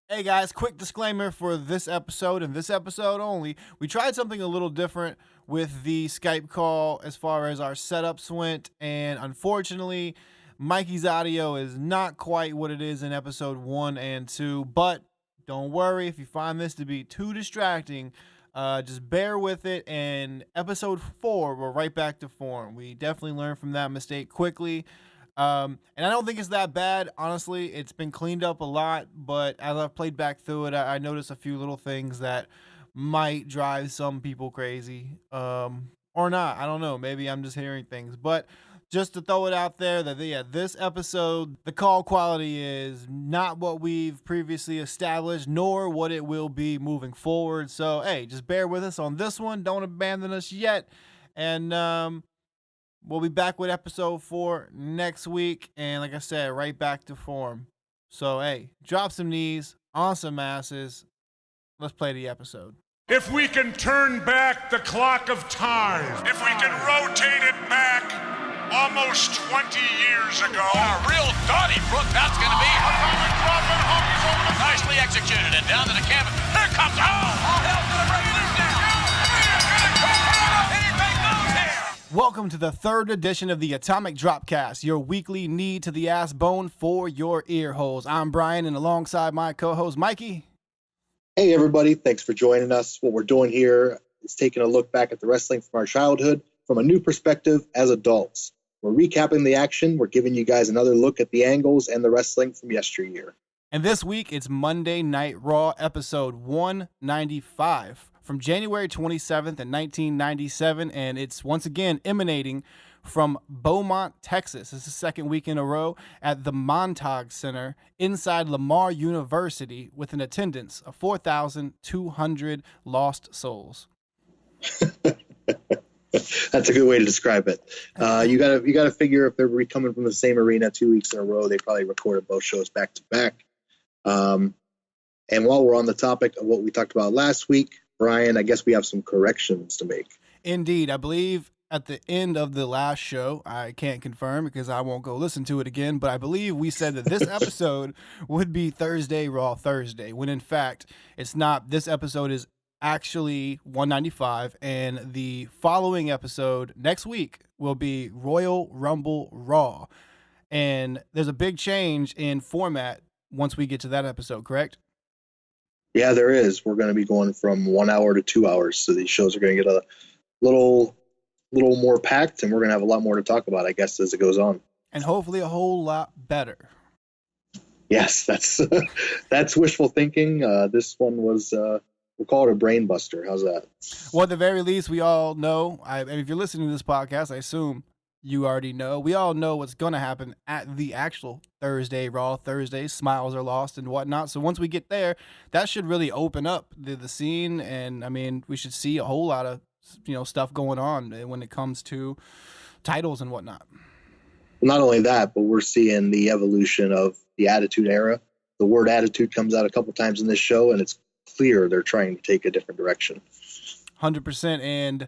Hey guys, quick disclaimer for this episode and this episode only. We tried something a little different with the Skype call as far as our setups went, and unfortunately, Mikey's audio is not quite what it is in episode 1 and 2. But don't worry if you find this to be too distracting. Just bear with it, and episode 4, we're right back to form. We definitely learned from that mistake quickly. And I don't think it's that bad. Honestly, it's been cleaned up a lot, but as I've played back through it, I noticed a few little things that might drive some people crazy. Or not. I don't know. Maybe I'm just hearing things, but just to throw it out there that this episode, the call quality is not what we've previously established, nor what it will be moving forward. So, hey, just bear with us on this one. Don't abandon us yet. And, we'll be back with episode 4 next week. And like I said, right back to form. So, hey, drop some knees on some asses. Let's play the episode. If we can turn back the clock of time, if we can rotate it back almost 20 years ago. A real Donnybrook, that's going to be. Nicely executed, and down to the canvas. Here comes, all hell's going to break loose now. Anything goes here. Welcome to the 3rd edition of the Atomic Dropcast, your weekly knee to the ass bone for your ear holes. I'm Brian, and alongside my co-host Mikey. Hey everybody, thanks for joining us. What we're doing here is taking a look back at the wrestling from our childhood from a new perspective as adults. We're recapping the action. We're giving you guys another look at the angles and the wrestling from yesteryear. And this week, it's Monday Night Raw, episode 195 from January 27th in 1997, and it's once again emanating from Beaumont, Texas. This is the second week in a row at the Montague Center inside Lamar University with an attendance of 4,200 lost souls. That's a good way to describe it. You gotta figure if they're coming from the same arena 2 weeks in a row, they probably recorded both shows back to back. And while we're on the topic of what we talked about last week, Brian, I guess we have some corrections to make. Indeed, I believe at the end of the last show, I can't confirm because I won't go listen to it again, but I believe we said that this episode would be Thursday Raw Thursday, when in fact it's not. This episode is actually 195, and the following episode next week will be Royal Rumble Raw. And there's a big change in format once we get to that episode, correct? Yeah, there is. We're going to be going from 1 hour to 2 hours, so these shows are going to get a little more packed, and we're going to have a lot more to talk about, I guess, as it goes on. And hopefully a whole lot better. Yes, that's wishful thinking. This one was, we'll call it a brain buster. How's that? Well, at the very least, we all know, if you're listening to this podcast, I assume you already know. We all know what's going to happen at the actual Thursday Raw Thursday. Smiles are lost and whatnot. So once we get there, that should really open up the scene. And, I mean, we should see a whole lot of stuff going on when it comes to titles and whatnot. Not only that, but we're seeing the evolution of the Attitude Era. The word attitude comes out a couple times in this show, and it's clear they're trying to take a different direction. 100%. And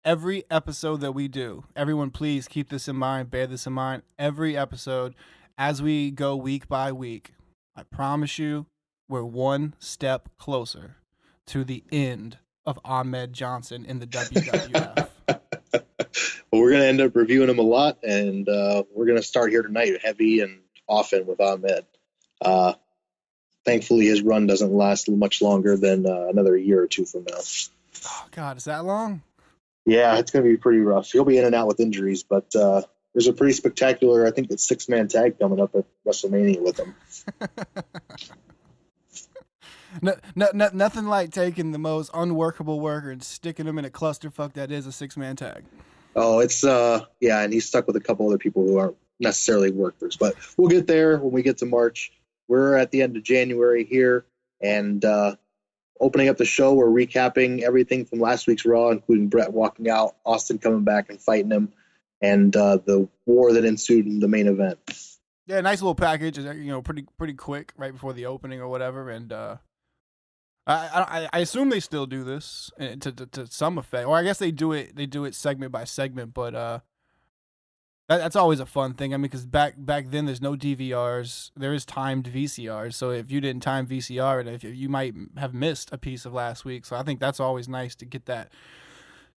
every episode that we do, everyone please keep this in mind, bear this in mind. Every episode, as we go week by week, I promise you, we're one step closer to the end of Ahmed Johnson in the WWF. Well, we're going to end up reviewing him a lot, and we're going to start here tonight heavy and often with Ahmed. Thankfully, his run doesn't last much longer than another year or two from now. Oh, God, is that long? Yeah, it's going to be pretty rough. He'll be in and out with injuries, but there's a pretty spectacular, I think it's 6-man tag coming up at WrestleMania with him. Nothing like taking the most unworkable worker and sticking him in a clusterfuck that is a 6-man tag. Oh, it's and he's stuck with a couple other people who aren't necessarily workers, but we'll get there when we get to March. We're at the end of January here, and opening up the show, we're recapping everything from last week's Raw, including Brett walking out, Austin coming back and fighting him, and the war that ensued in the main event. Yeah, nice little package. Pretty quick right before the opening or whatever, and I assume they still do this to some effect, or I guess they do it segment by segment. But That's always a fun thing. I mean, because back then there's no DVRs. There is timed VCRs. So if you didn't time VCR it, if you might have missed a piece of last week. So I think that's always nice to get that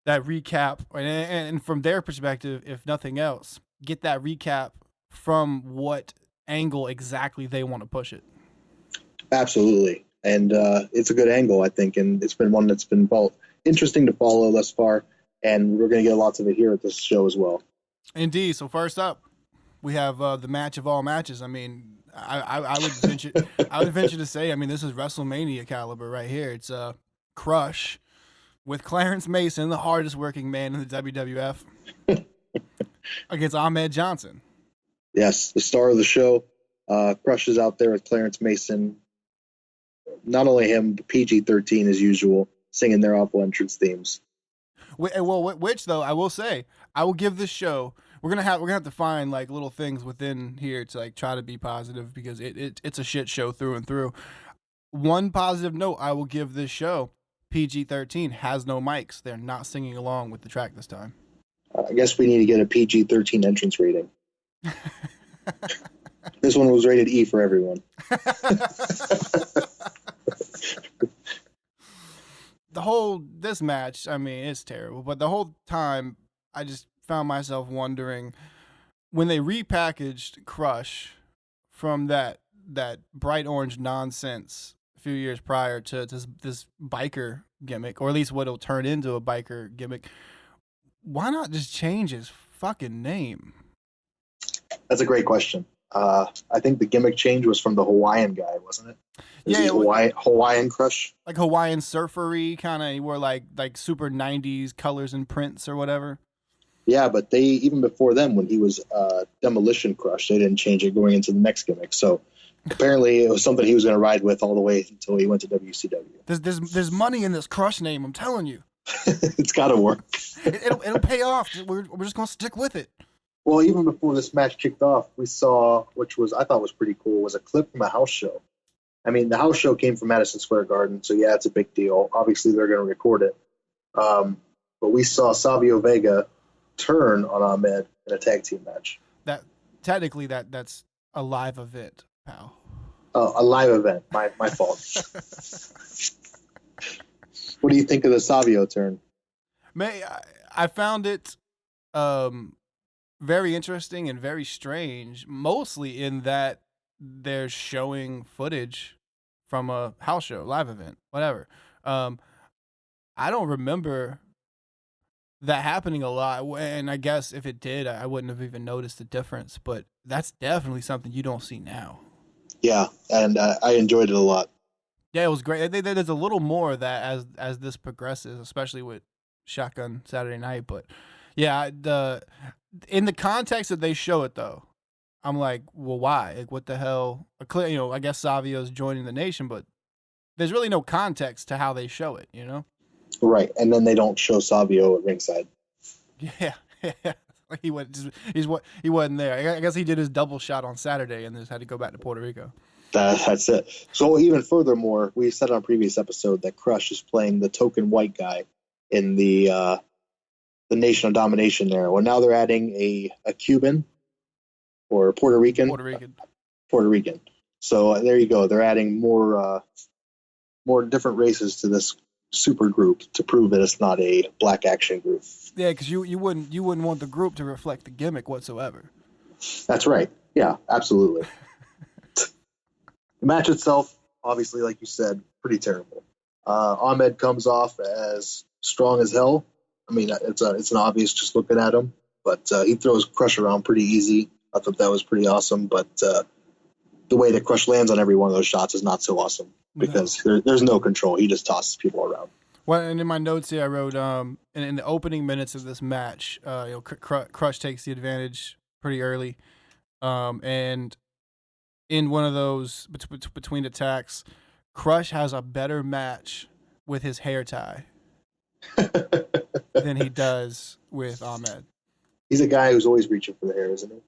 recap. And from their perspective, if nothing else, get that recap from what angle exactly they want to push it. Absolutely. And it's a good angle, I think. And it's been one that's been interesting to follow thus far. And we're going to get lots of it here at this show as well. Indeed. So first up, we have the match of all matches. I mean, I would venture to say, I mean, this is WrestleMania caliber right here. It's Crush with Clarence Mason, the hardest working man in the WWF, against Ahmed Johnson. Yes, the star of the show. Crush is out there with Clarence Mason. Not only him, but PG-13 as usual, singing their awful entrance themes. Well, which though I will say, I will give this show. We're gonna have to find like little things within here to like try to be positive, because it's a shit show through and through. One positive note I will give this show: PG-13 has no mics. They're not singing along with the track this time. I guess we need to get a PG-13 entrance rating. This one was rated E for everyone. This match, I mean, it's terrible, but the whole time I just found myself wondering, when they repackaged Crush from that bright orange nonsense a few years prior to this biker gimmick, or at least what will turn into a biker gimmick, why not just change his fucking name? That's a great question. I think the gimmick change was from the Hawaiian guy, wasn't it? Hawaiian Crush. Like Hawaiian surfery kind of. He wore like super 90s colors and prints or whatever. Yeah, but they, even before them, when he was Demolition Crush, they didn't change it going into the next gimmick. So apparently it was something he was going to ride with all the way until he went to WCW. There's money in this Crush name, I'm telling you. It's got to work. It'll pay off. We're just going to stick with it. Well, even before this match kicked off, we saw, which I thought was pretty cool, was a clip from a house show. I mean, the house show came from Madison Square Garden, so yeah, it's a big deal. Obviously, they're going to record it. But we saw Savio Vega turn on Ahmed in a tag team match. That's a live event, pal. Oh, a live event. My fault. What do you think of the Savio turn? I found it very interesting and very strange, mostly in that they're showing footage from a house show, live event, whatever. I don't remember that happening a lot, and I guess if it did, I wouldn't have even noticed the difference, but that's definitely something you don't see now. Yeah, and I enjoyed it a lot. Yeah, it was great. There's a little more of that as this progresses, especially with Shotgun Saturday Night, but yeah, in the context that they show it, though, I'm like, well, why? Like, what the hell? I guess Savio's joining the nation, but there's really no context to how they show it, you know? Right, and then they don't show Savio at ringside. Yeah, like he wasn't there. I guess he did his double shot on Saturday and just had to go back to Puerto Rico. That's it. So even furthermore, we said on a previous episode that Crush is playing the token white guy in the Nation of Domination there. Well, now they're adding a Cuban or Puerto Rican. Puerto Rican. So there you go. They're adding more different races to this super group to prove that it's not a black action group. Yeah, because you wouldn't want the group to reflect the gimmick whatsoever. That's right. Yeah, absolutely. The match itself, obviously, like you said, pretty terrible. Ahmed comes off as strong as hell. I mean, it's an obvious just looking at him, but he throws Crush around pretty easy. I thought that was pretty awesome, but the way that Crush lands on every one of those shots is not so awesome because there's no control. He just tosses people around. Well, and in my notes here, I wrote, in the opening minutes of this match, Crush takes the advantage pretty early, and in one of those between attacks, Crush has a better match with his hair tie than he does with Ahmed. He's a guy who's always reaching for the hair, isn't he?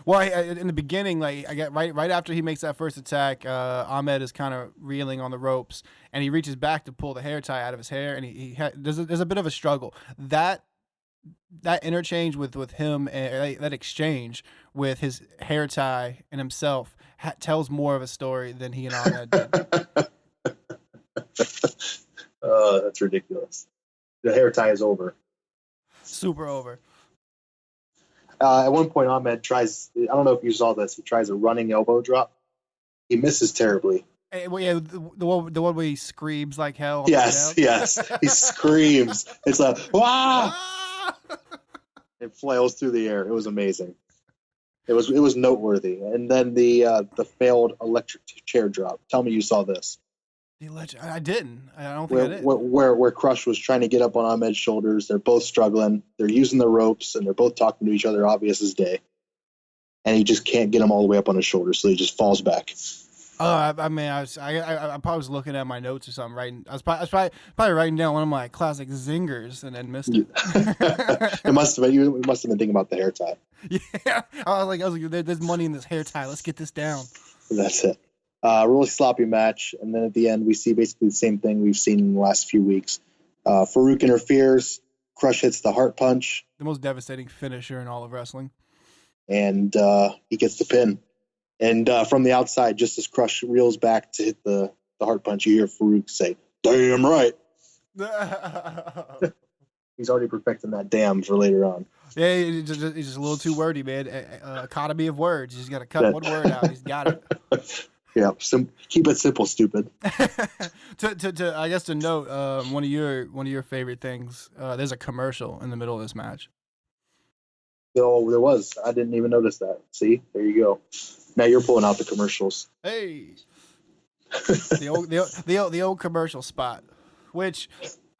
Well, in the beginning, like I get right after he makes that first attack, Ahmed is kind of reeling on the ropes, and he reaches back to pull the hair tie out of his hair, and there's a bit of a struggle. That that interchange with him and that exchange with his hair tie and himself tells more of a story than he and Ahmed did. That's ridiculous. The hair tie is over. Super over. At one point, Ahmed tries, I don't know if you saw this, he tries a running elbow drop. He misses terribly. Hey, well, yeah, the one where he screams like hell. Yes. He screams. It's like, wow! It flails through the air. It was amazing. It was noteworthy. And then the failed electric chair drop. Tell me you saw this. I didn't. I don't think I did. Where Crush was trying to get up on Ahmed's shoulders. They're both struggling. They're using the ropes, and they're both talking to each other, obvious as day. And he just can't get them all the way up on his shoulders, so he just falls back. I probably was looking at my notes or something, right? I was probably writing down one of my classic zingers and then missed it. You must have been thinking about the hair tie. Yeah, I was like, there's money in this hair tie. Let's get this down. That's it. Really sloppy match, and then at the end we see basically the same thing we've seen in the last few weeks. Farouk interferes. Crush hits the heart punch. The most devastating finisher in all of wrestling. And he gets the pin. And from the outside, just as Crush reels back to hit the heart punch, you hear Farouk say, "Damn right." He's already perfecting that damn for later on. Yeah, he's just a little too wordy, man. Economy of words. He's got to cut one word out. He's got it. Yeah, keep it simple, stupid. to I guess to note one of your favorite things. There's a commercial in the middle of this match. Oh, there was. I didn't even notice that. See, there you go. Now you're pulling out the commercials. Hey, the old commercial spot, which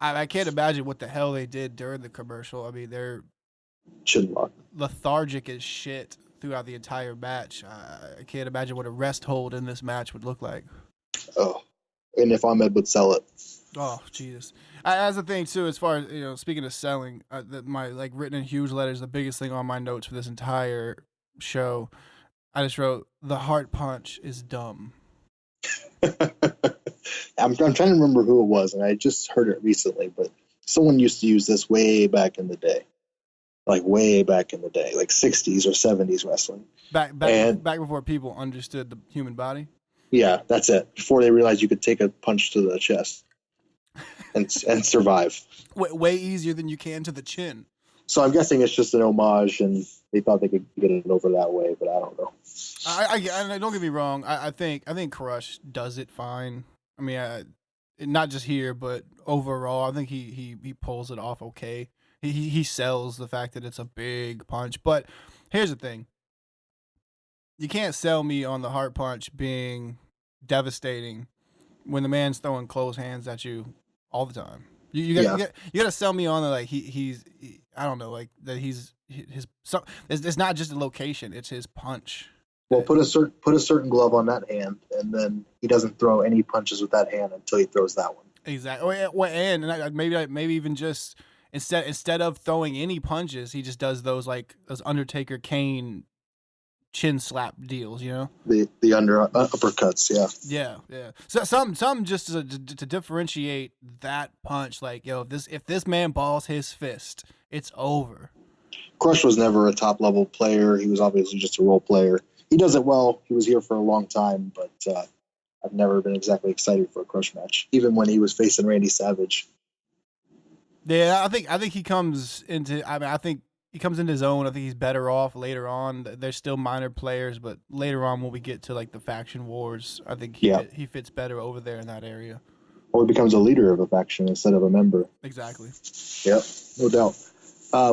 I can't imagine what the hell they did during the commercial. I mean, they're chin lock, lethargic as shit throughout the entire match. I can't imagine what a rest hold in this match would look like. Oh, and if Ahmed would sell it. Oh, Jesus. That's the thing, too, as far as, speaking of selling, my, written in huge letters, the biggest thing on my notes for this entire show, I just wrote, the heart punch is dumb. I'm trying to remember who it was, and I just heard it recently, but someone used to use this way back in the day. Way back in the day, 60s or 70s wrestling. Back before people understood the human body? Yeah, that's it. Before they realized you could take a punch to the chest and survive. Way easier than you can to the chin. So I'm guessing it's just an homage, and they thought they could get it over that way, but I don't know. I don't get me wrong. I think Crush does it fine. I mean, not just here, but overall, I think he pulls it off okay. He sells the fact that it's a big punch. But here's the thing. You can't sell me on the heart punch being devastating when the man's throwing closed hands at you all the time. You gotta sell me on that he's I don't know, that he's his so it's not just a location, it's his punch. Well, put a certain glove on that hand, and then he doesn't throw any punches with that hand until he throws that one. Exactly. And maybe even just instead of throwing any punches, he just does those Undertaker Kane chin slap deals, The uppercuts, yeah. Yeah. So some just to differentiate that punch, if this man balls his fist, it's over. Crush was never a top level player. He was obviously just a role player. He does it well. He was here for a long time, but I've never been exactly excited for a Crush match, even when he was facing Randy Savage. Yeah, I think he comes into. I think he comes into his own. I think he's better off later on. There's still minor players, but later on when we get to the faction wars, I think he fits better over there in that area. Or he becomes a leader of a faction instead of a member. Exactly. Yep, no doubt.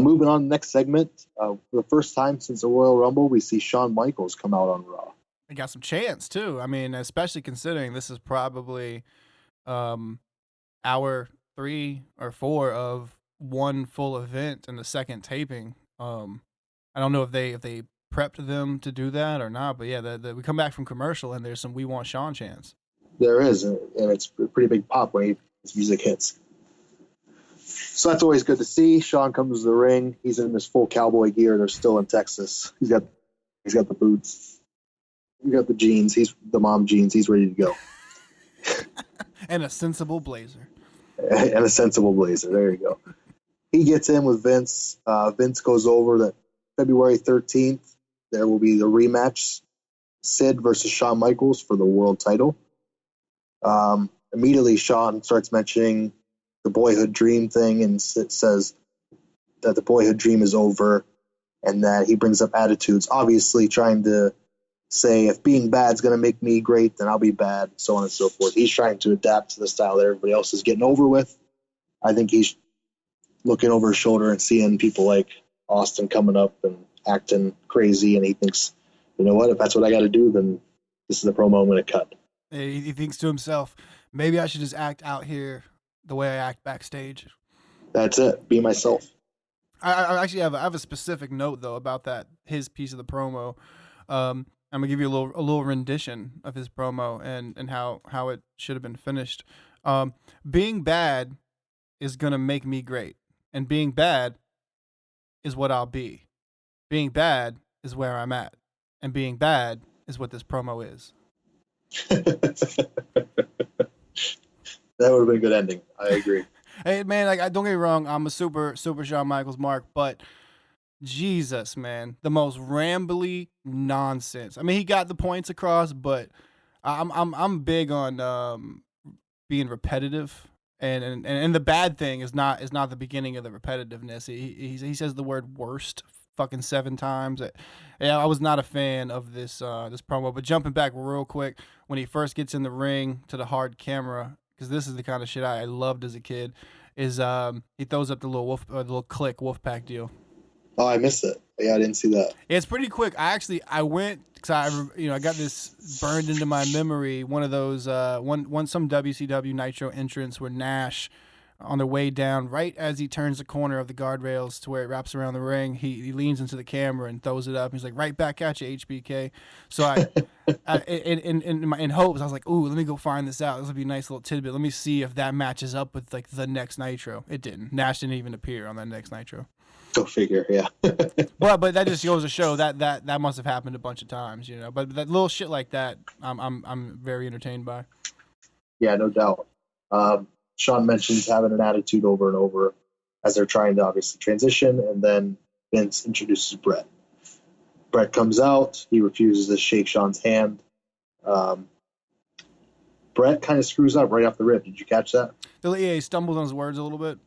Moving on, next segment. For the first time since the Royal Rumble, we see Shawn Michaels come out on Raw. He got some chance too. I mean, especially considering this is probably hour 3 or 4 of one full event and the second taping. I don't know if they prepped them to do that or not, but yeah, we come back from commercial and there's some "We Want Shawn" chants. There is, and it's a pretty big pop when his music hits. So that's always good to see. Shawn comes to the ring. He's in his full cowboy gear. They're still in Texas. He's got the boots. He's got the jeans. He's the mom jeans. He's ready to go. And a sensible blazer. And a sensible blazer. There you go. he gets in with Vince. Vince goes over that February 13th, there will be the rematch, Sid versus Shawn Michaels for the world title. Immediately, Shawn starts mentioning the boyhood dream thing and says that the boyhood dream is over and that he brings up attitudes, obviously trying to say if being bad is going to make me great, then I'll be bad, so on and so forth. He's trying to adapt to the style that everybody else is getting over with. I think he's looking over his shoulder and seeing people like Austin coming up and acting crazy, and he thinks, you know what, if that's what I got to do, then this is the promo I'm going to cut. He thinks to himself, maybe I should just act out here the way I act backstage. That's it. Be myself. I actually have a specific note though about that, his piece of the promo. I'm gonna give you a little rendition of his promo and how it should have been finished. Being bad is gonna make me great, and being bad is what I'll be. Being bad is where I'm at, and being bad is what this promo is. That would have been a good ending. I agree. Hey man, like, don't get me wrong, I'm a super Shawn Michaels mark, but Jesus, man, the most rambly nonsense. I mean, he got the points across, but I'm big on being repetitive, and the bad thing is not the beginning of the repetitiveness. He says the word worst fucking 7 times. Yeah, I was not a fan of this promo. But jumping back real quick, when he first gets in the ring to the hard camera, because this is the kind of shit I loved as a kid, is he throws up the little click Wolfpack deal. Oh, I missed it. Yeah, I didn't see that. Yeah, it's pretty quick. I went because I got this burned into my memory. One of those some WCW Nitro entrance where Nash, on the way down, right as he turns the corner of the guardrails to where it wraps around the ring, he leans into the camera and throws it up. He's like, "Right back at you, HBK." So in hopes, I was like, "Ooh, let me go find this out. This will be a nice little tidbit. Let me see if that matches up with like the next Nitro." It didn't. Nash didn't even appear on that next Nitro. Go figure, yeah. but that just goes to show that must have happened a bunch of times, you know. But that little shit like that, I'm very entertained by. Yeah, no doubt. Shawn mentions having an attitude over and over as they're trying to obviously transition, and then Vince introduces Brett. Brett comes out. He refuses to shake Shawn's hand. Brett kind of screws up right off the rip. Did you catch that? Yeah, he stumbled on his words a little bit.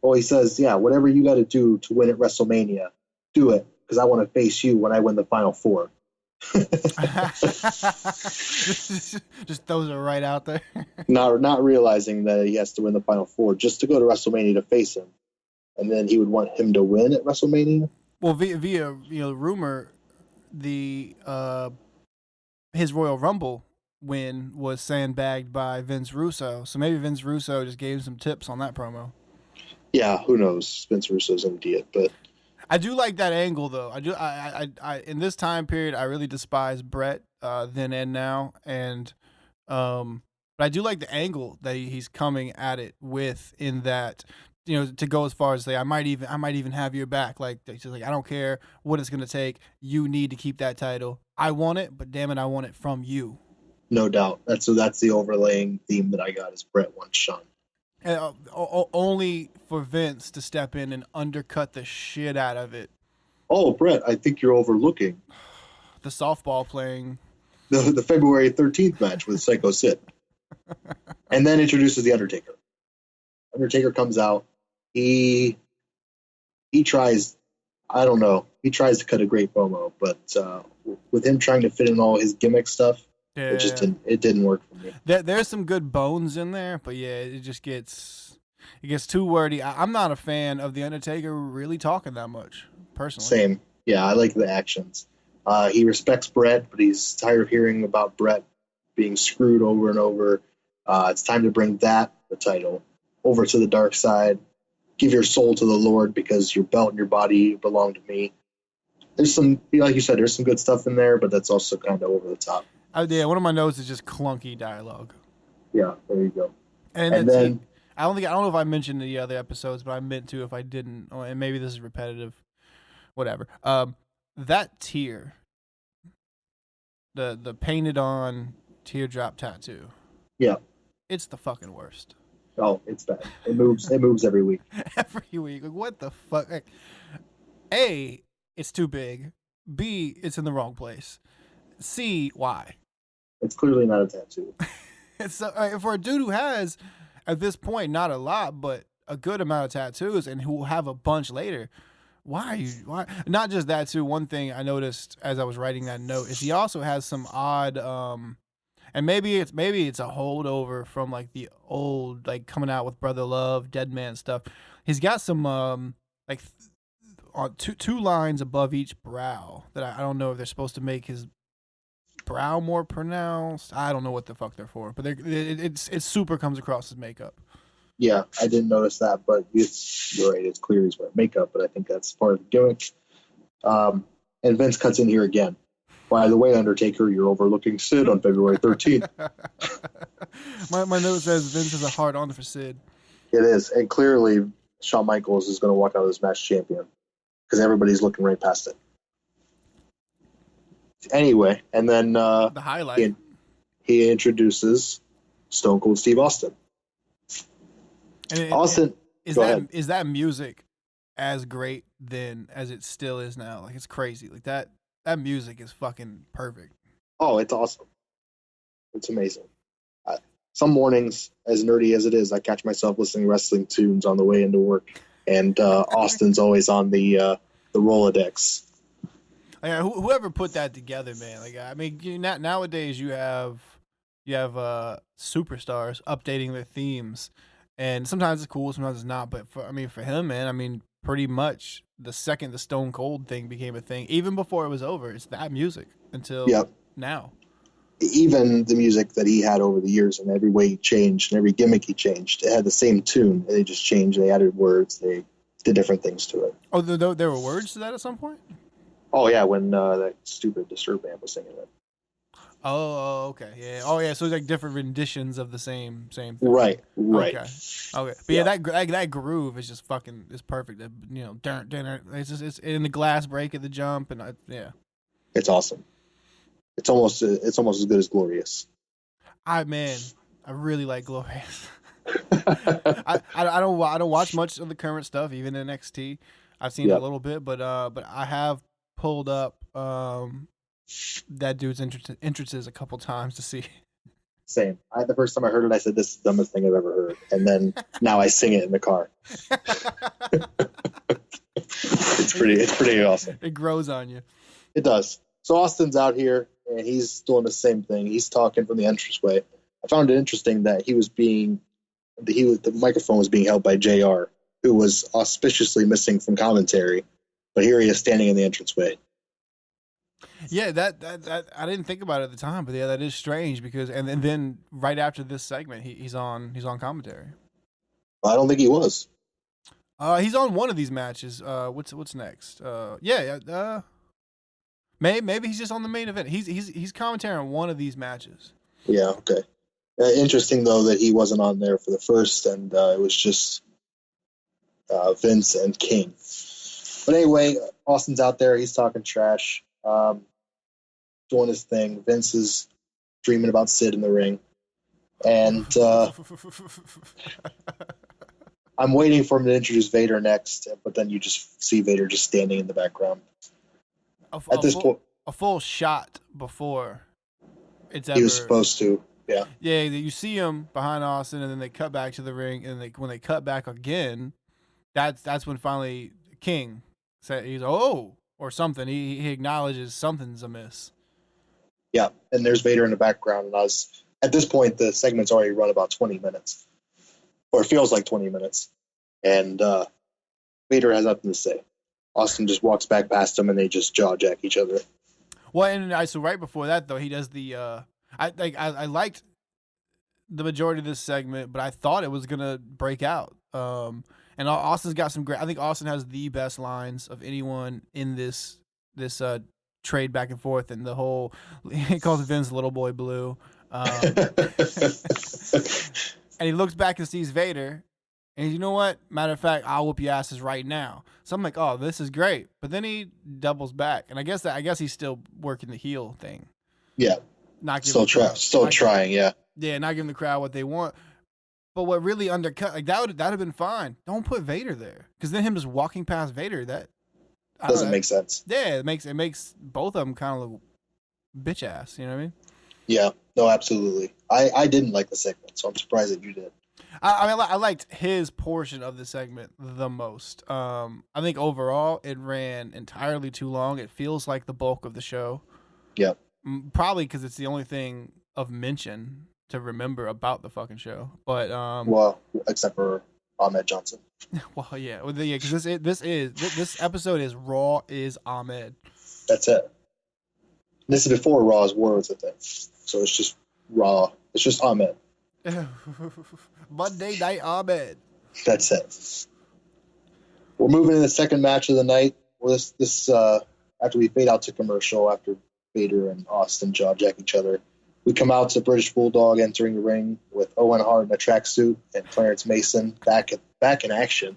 Well, he says, yeah, whatever you got to do to win at WrestleMania, do it, because I want to face you when I win the Final Four. Just throws it right out there. Not realizing that he has to win the Final Four just to go to WrestleMania to face him, and then he would want him to win at WrestleMania. Well, via rumor, the his Royal Rumble win was sandbagged by Vince Russo, so maybe Vince Russo just gave him some tips on that promo. Yeah, who knows? Vince Russo's an idiot, but I do like that angle though. I in this time period, I really despise Brett then and now, and but I do like the angle that he's coming at it with, in that, to go as far as say I might even have your back. Like, just like, I don't care what it's gonna take. You need to keep that title. I want it, but damn it, I want it from you. No doubt. That's the overlaying theme that I got, is Brett wants Shawn. And, only for Vince to step in and undercut the shit out of it. Oh, Brett, I think you're overlooking the softball playing. The February 13th match with Psycho Sid. And then introduces the Undertaker. Undertaker comes out. He tries, I don't know, he tries to cut a great promo, but with him trying to fit in all his gimmick stuff, yeah, it didn't work for me. There's some good bones in there, but yeah, it gets too wordy. I'm not a fan of the Undertaker really talking that much, personally. Same. Yeah, I like the actions. He respects Brett, but he's tired of hearing about Brett being screwed over and over. It's time to bring the title, over to the dark side. Give your soul to the Lord, because your belt and your body belong to me. There's some, like you said, there's some good stuff in there, but that's also kind of over the top. Yeah, one of my notes is just clunky dialogue. Yeah, there you go. And then I don't know if I mentioned the other episodes, but I meant to if I didn't, and maybe this is repetitive. Whatever. That tear, the painted on teardrop tattoo. Yeah. It's the fucking worst. Oh, it's bad. It moves. It moves every week. Every week. Like, what the fuck? Like, A, it's too big. B, it's in the wrong place. C, why? It's clearly not a tattoo. It's for a dude who has, at this point, not a lot, but a good amount of tattoos, and who will have a bunch later. Why? Not just that too. One thing I noticed as I was writing that note is he also has some odd, and maybe it's a holdover from like the old, like coming out with Brother Love, Dead Man stuff. He's got some like on two lines above each brow that I don't know if they're supposed to make his brow more pronounced. I don't know what the fuck they're for, but it super comes across as makeup. Yeah, I didn't notice that, but you're right. It's clear he's wearing makeup, but I think that's part of the gimmick. And Vince cuts in here again. By the way, Undertaker, you're overlooking Sid on February 13th. my note says Vince is a hard on for Sid. It is, and clearly Shawn Michaels is going to walk out of this match champion because everybody's looking right past it. Anyway, and then The highlight. he introduces Stone Cold Steve Austin. Austin, is that music as great then as it still is now? Like, it's crazy. Like that music is fucking perfect. Oh, it's awesome. It's amazing. Some mornings, as nerdy as it is, I catch myself listening to wrestling tunes on the way into work, and Austin's always on the Rolodex. Like, whoever put that together, man. Like, I mean, nowadays you have superstars updating their themes. And sometimes it's cool, sometimes it's not. But for him, man, I mean, pretty much the second the Stone Cold thing became a thing, even before it was over, it's that music until now. Even the music that he had over the years, and every way he changed, and every gimmick he changed, it had the same tune. They just changed. They added words. They did different things to it. Oh, there were words to that at some point? Oh, yeah, when that stupid Disturbed band was singing it. Oh, okay, yeah. Oh, yeah. So it's like different renditions of the same thing. Right. Okay. But yeah, that groove is just fucking is perfect. You know, it's in the glass break at the jump, and yeah, it's awesome. It's almost as good as Glorious. I really like Glorious. I don't watch much of the current stuff, even NXT. I've seen it a little bit, but I have pulled up that dude's entrances a couple times to see. Same. The first time I heard it, I said, "This is the dumbest thing I've ever heard," and then now I sing it in the car. It's pretty awesome. It grows on you. It does. So Austin's out here, and he's doing the same thing. He's talking from the entranceway. I found it interesting that the microphone was being held by JR, who was auspiciously missing from commentary, but here he is standing in the entranceway. Yeah, that I didn't think about it at the time, but yeah, that is strange because and then right after this segment, he's on commentary. I don't think he was. He's on one of these matches. What's next? Maybe he's just on the main event. He's commentating on one of these matches. Yeah. Okay. Interesting though that he wasn't on there for the first, and it was just Vince and King. But anyway, Austin's out there. He's talking trash. Doing his thing. Vince is dreaming about Sid in the ring. And I'm waiting for him to introduce Vader next, but then you just see Vader just standing in the background. At this point, a full shot before it's ever. He was supposed to, yeah. Yeah, you see him behind Austin, and then they cut back to the ring, and when they cut back again, that's when finally King said he's or something. He acknowledges something's amiss. Yeah, and there's Vader in the background. And at this point, the segment's already run about 20 minutes. Or it feels like 20 minutes. And Vader has nothing to say. Austin just walks back past him, and they just jaw jack each other. Well, and so right before that, though, he does the I liked the majority of this segment, but I thought it was going to break out. And Austin's got some great. I think Austin has the best lines of anyone in this trade back and forth, and the whole. He calls Vince "Little Boy Blue," and he looks back and sees Vader, and you know what? Matter of fact, I'll whoop your asses right now. So I'm like, oh, this is great. But then he doubles back, and I guess he's still working the heel thing. Yeah, not still trying. Yeah, yeah, not giving the crowd what they want. But what really undercut, like that'd have been fine. Don't put Vader there, because then him just walking past Vader, that Doesn't make sense. Yeah, it makes both of them kind of look bitch ass. You know what I mean? Yeah, no, absolutely. I didn't like the segment, so I'm surprised that you did. I liked his portion of the segment the most. I think overall it ran entirely too long. It feels like the bulk of the show. Yeah. Probably because it's the only thing of mention to remember about the fucking show. But Well, except for Ahmed Johnson. well, yeah, because this episode is Raw is Ahmed. That's it. This is before Raw's Words, I think. So it's just Raw. It's just Ahmed. Monday Night Ahmed. That's it. We're moving to the second match of the night. This after we fade out to commercial, after Vader and Austin jaw-jack each other, we come out to British Bulldog entering the ring with Owen Hart in a tracksuit and Clarence Mason back in action.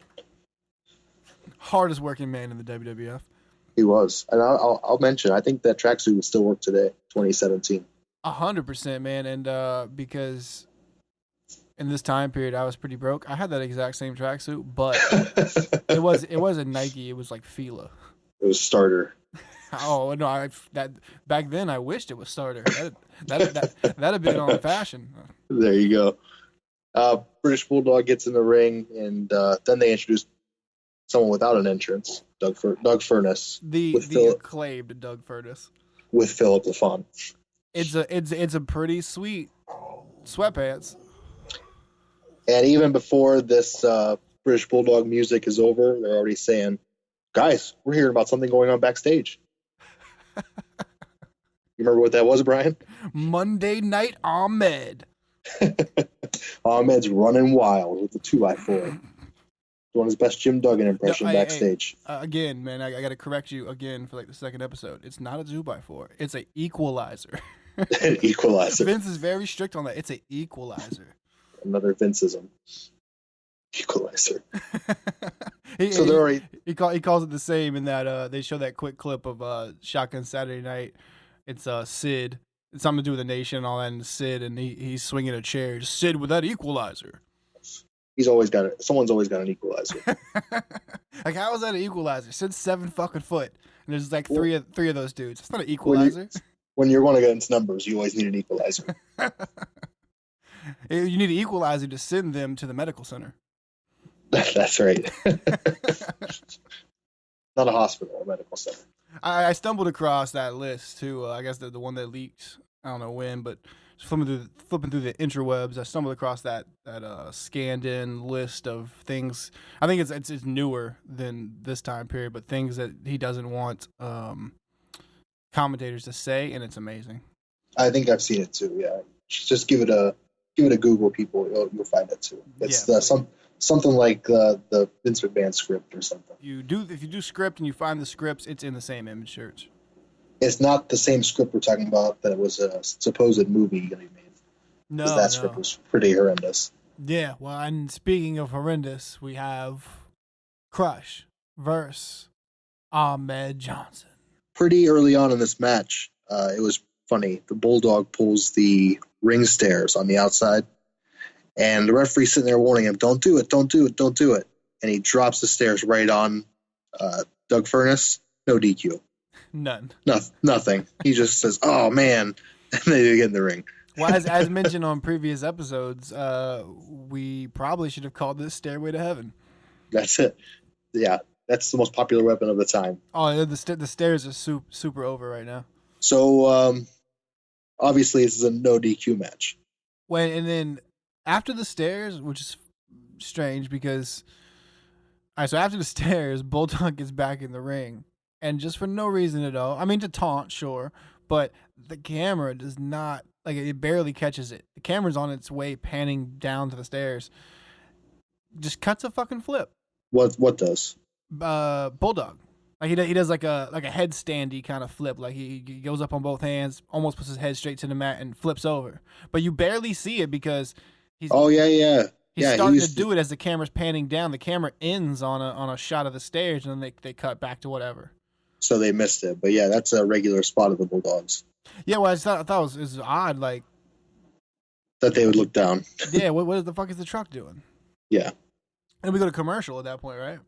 Hardest working man in the WWF. He was, and I'll mention, I think that tracksuit would still work today, 2017. 100%, man, and because in this time period I was pretty broke. I had that exact same tracksuit, but it wasn't Nike. It was like Fila. It was Starter. Oh no! That back then I wished it was Starter. That'd have been on fashion. There you go. British Bulldog gets in the ring, and then they introduce someone without an entrance, Doug Furnace, the acclaimed Doug Furnace with Philip LaFon. It's a pretty sweet sweatpants. And even before this British Bulldog music is over, they're already saying, "Guys, we're hearing about something going on backstage." You remember what that was, Brian? Monday Night Ahmed. Ahmed's running wild with the 2x4. Doing his best Jim Duggan impression backstage. Again, man, I got to correct you again for like the second episode. It's not a 2x4. It's an equalizer. An equalizer. Vince is very strict on that. It's an equalizer. Another Vinceism. Equalizer. He calls it the same in that they show that quick clip of Shotgun Saturday Night. It's Sid. It's something to do with the nation and all that, and Sid, and he's swinging a chair. Sid with that equalizer. He's always got it. Someone's always got an equalizer. Like, how is that an equalizer? Sid's 7 fucking foot, and there's like three of those dudes. It's not an equalizer. When you're going against numbers, you always need an equalizer. You need an equalizer to send them to the medical center. That's right. Not a hospital, a medical center. I stumbled across that list too. I guess the one that leaked. I don't know when, but flipping through the interwebs, I stumbled across that scanned in list of things. I think it's newer than this time period, but things that he doesn't want commentators to say, and it's amazing. I think I've seen it too. Yeah, just give it a Google, people. You'll find it too. It's something like the Vince McMahon script or something. If you do script and you find the scripts, it's in the same image search. It's not the same script we're talking about that was a supposed movie going to be made. No, that script was pretty horrendous. Yeah, well, and speaking of horrendous, we have Crush versus Ahmed Johnson. Pretty early on in this match, it was funny. The Bulldog pulls the ring stairs on the outside, and the referee's sitting there warning him, "Don't do it, don't do it, don't do it." And he drops the stairs right on Doug Furnace. No DQ. None. Nothing. He just says, "Oh man," and they get in the ring. Well, as mentioned on previous episodes, we probably should have called this Stairway to Heaven. That's it. Yeah, that's the most popular weapon of the time. Oh, the stairs are super over right now. So obviously this is a no DQ match. And then after the stairs, which is strange because, all right, so after the stairs, Bulldog gets back in the ring, and just for no reason at all. I mean, to taunt, sure, but the camera does not, like, it barely catches it. The camera's on its way panning down to the stairs. Just cuts a fucking flip. What does? Bulldog. Like he does like a headstandy kind of flip. Like he goes up on both hands, almost puts his head straight to the mat and flips over. But you barely see it because he's starting to do it as the camera's panning down. The camera ends on a shot of the stairs, and then they cut back to whatever. So they missed it. But yeah, that's a regular spot of the Bulldogs. Yeah, well, I thought it was odd. Like, that they would look down. Yeah, what the fuck is the truck doing? Yeah. And we go to commercial at that point, right?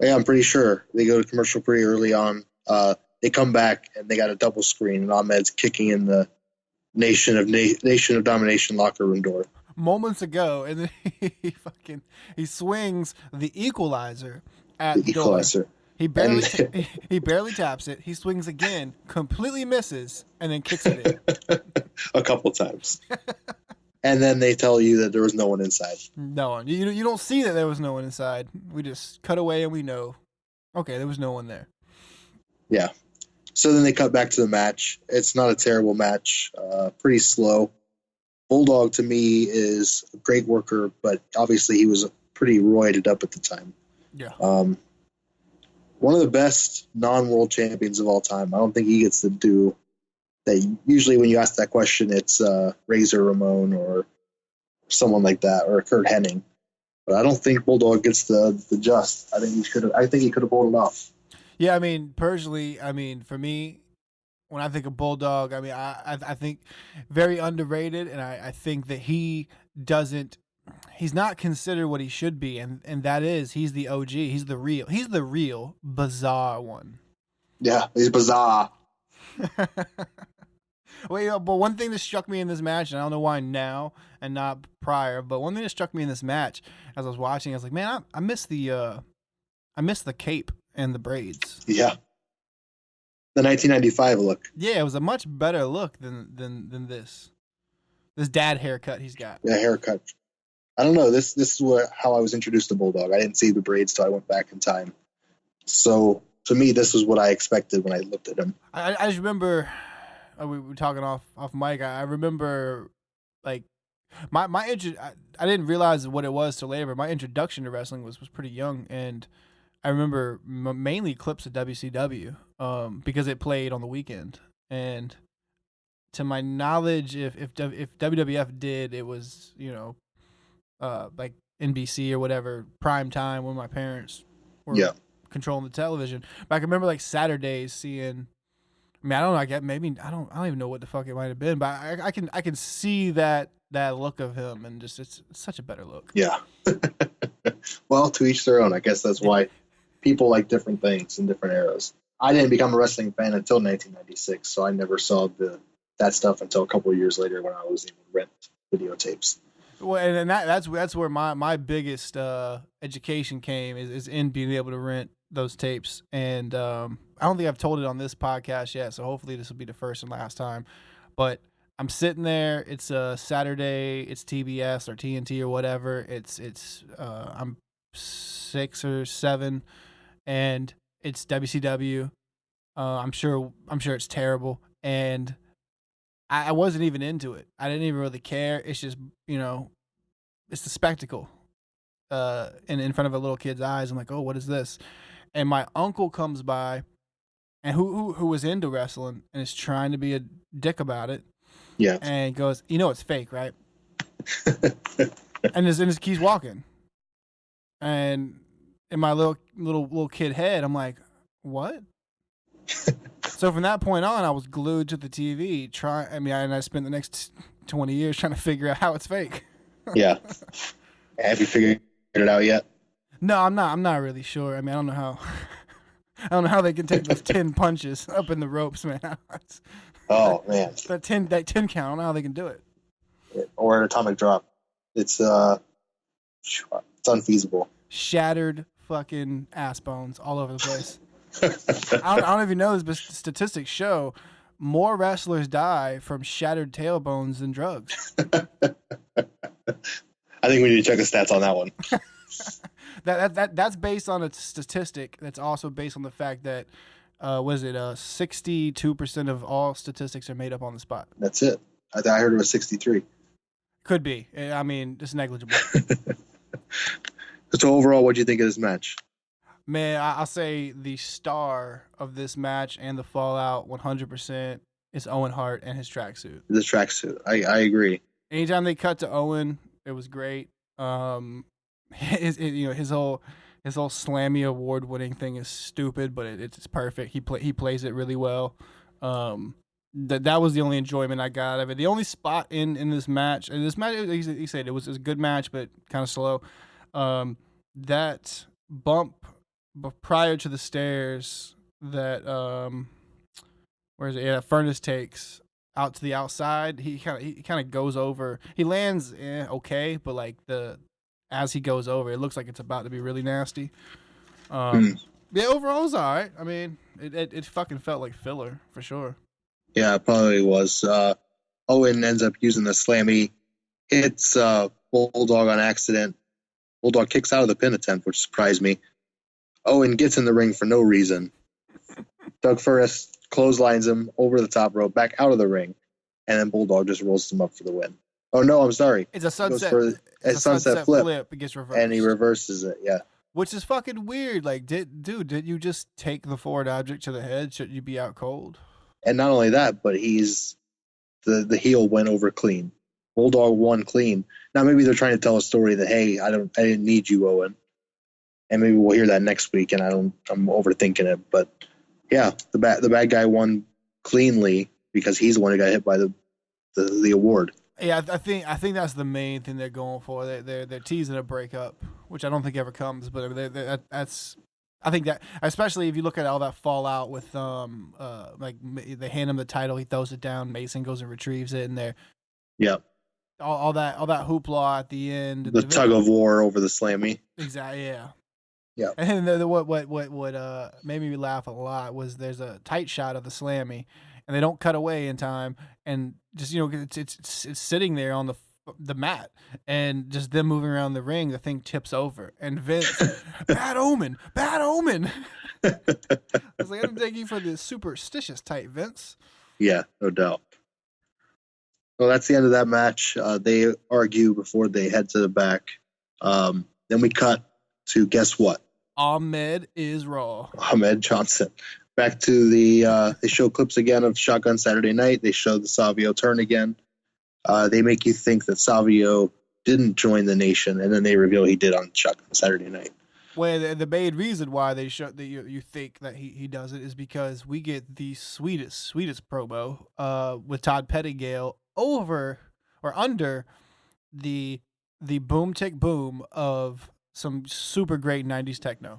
Yeah, I'm pretty sure they go to commercial pretty early on. They come back and they got a double screen, and Ahmed's kicking in the Nation of Domination locker room door. Moments ago, and then he swings the equalizer at the door. Equalizer. He barely taps it. He swings again, completely misses, and then kicks it in. A couple times. And then they tell you that there was no one inside. No one. You don't see that there was no one inside. We just cut away and we know, okay, there was no one there. Yeah. So then they cut back to the match. It's not a terrible match. Pretty slow. Bulldog, to me, is a great worker, but obviously he was pretty roided up at the time. Yeah. One of the best non-world champions of all time. I don't think he gets to do that. Usually when you ask that question, it's Razor Ramon or someone like that, or Kurt Hennig. But I don't think Bulldog gets the just. I think he could have pulled it off. Yeah, I mean, personally, for me, when I think of Bulldog, I think very underrated, and I think that he's not considered what he should be, and that is he's the OG, he's the real bizarre one. Yeah, he's bizarre. Wait, but one thing that struck me in this match, and I don't know why now and not prior, but one thing that struck me in this match as I was watching, I was like, man, I miss the cape and the braids. Yeah. The 1995 look. Yeah, it was a much better look than this dad haircut he's got. Yeah, haircut. I don't know. This is how I was introduced to Bulldog. I didn't see the braids till I went back in time. So to me, this was what I expected when I looked at him. I just remember we were talking off mic. I remember like my I didn't realize what it was till later. But my introduction to wrestling was pretty young, and I remember mainly clips of WCW because it played on the weekend. And to my knowledge, if WWF did, it was, like NBC or whatever, prime time when my parents were controlling the television. But I can remember like Saturdays seeing. I mean, I don't know. I don't even know what the fuck it might have been, but I can see that look of him, and just it's such a better look. Yeah. Well, to each their own. I guess that's why people like different things in different eras. I didn't become a wrestling fan until 1996, so I never saw that stuff until a couple of years later when I was able to rent videotapes. Well, and that's where my biggest education came is in being able to rent those tapes. And I don't think I've told it on this podcast yet, so hopefully this will be the first and last time. But I'm sitting there. It's a Saturday. It's TBS or TNT or whatever. I'm 6 or 7, and it's WCW. I'm sure it's terrible, and I wasn't even into it. I didn't even really care. It's just, it's the spectacle in front of a little kid's eyes. I'm like, oh, what is this? And my uncle comes by, and who was into wrestling and is trying to be a dick about it. Yeah. And goes, it's fake, right? and just keeps walking. And in my little kid head, I'm like, what? So from that point on, I was glued to the TV. And I spent the next 20 years trying to figure out how it's fake. Yeah. Have you figured it out yet? No, I'm not really sure. I mean, I don't know how they can take those 10 punches up in the ropes, man. Oh man, that 10 count. I don't know how they can do it. Or an atomic drop. It's unfeasible. Shattered fucking ass bones all over the place. I don't even know this, but statistics show more wrestlers die from shattered tailbones than drugs. I think we need to check the stats on that one. That's based on a statistic that's also based on the fact that 62% of all statistics are made up on the spot. That's it. I heard it was 63. Could be. I mean, it's negligible. So overall, what do you think of this match? Man, I'll say the star of this match and the fallout 100% is Owen Hart and his tracksuit. The tracksuit. I agree. Anytime they cut to Owen, it was great. His whole Slammy award winning thing is stupid, but it's perfect. He plays it really well. that was the only enjoyment I got out of it. The only spot in this match, he said it was a good match, but kind of slow. That bump prior to the stairs that where is it? Yeah, Furnace takes out to the outside. He kind of goes over. He lands okay, but like as he goes over, it looks like it's about to be really nasty. Yeah, overall it was all right. I mean, it fucking felt like filler for sure. Yeah, it probably was. Owen ends up using the slammy, hits Bulldog on accident. Bulldog kicks out of the pin attempt, which surprised me. Owen gets in the ring for no reason. Doug Furnace clotheslines him over the top rope, back out of the ring, and then Bulldog just rolls him up for the win. Oh, no, I'm sorry. It's a sunset, a sunset flip. It gets reversed. And he reverses it, yeah. Which is fucking weird. Like, did you just take the forward object to the head? Shouldn't you be out cold? And not only that, but he's the heel went over clean. Bulldog won clean. Now maybe they're trying to tell a story that, hey, I didn't need you, Owen. And maybe we'll hear that next week. And I'm overthinking it, but yeah, the bad guy won cleanly because he's the one who got hit by the award. Yeah, I think that's the main thing they're going for. They're teasing a breakup, which I don't think ever comes. But that's. I think that, especially if you look at all that fallout with like they hand him the title, he throws it down, Mason goes and retrieves it, and they're all that hoopla at the end, the tug of war over the slammy. Exactly, yeah. Yeah. And what made me laugh a lot was there's a tight shot of the slammy, and they don't cut away in time, and just it's sitting there on the mat, and just them moving around the ring, the thing tips over, and Vince, bad omen. I was like, I'm taking you for the superstitious type, Vince. Yeah, no doubt. Well, that's the end of that match. They argue before they head to the back. Then we cut to, guess what? AHMED is Raw. AHMED Johnson. Back to they show clips again of Shotgun Saturday Night. They show the Savio turn again. They make you think that Savio didn't join the Nation, and then they reveal he did on Shotgun Saturday Night. Well, the main reason why they show that you think that he does it is because we get the sweetest promo with Todd Pettingale over or under the boom tick boom of some super great 90s techno.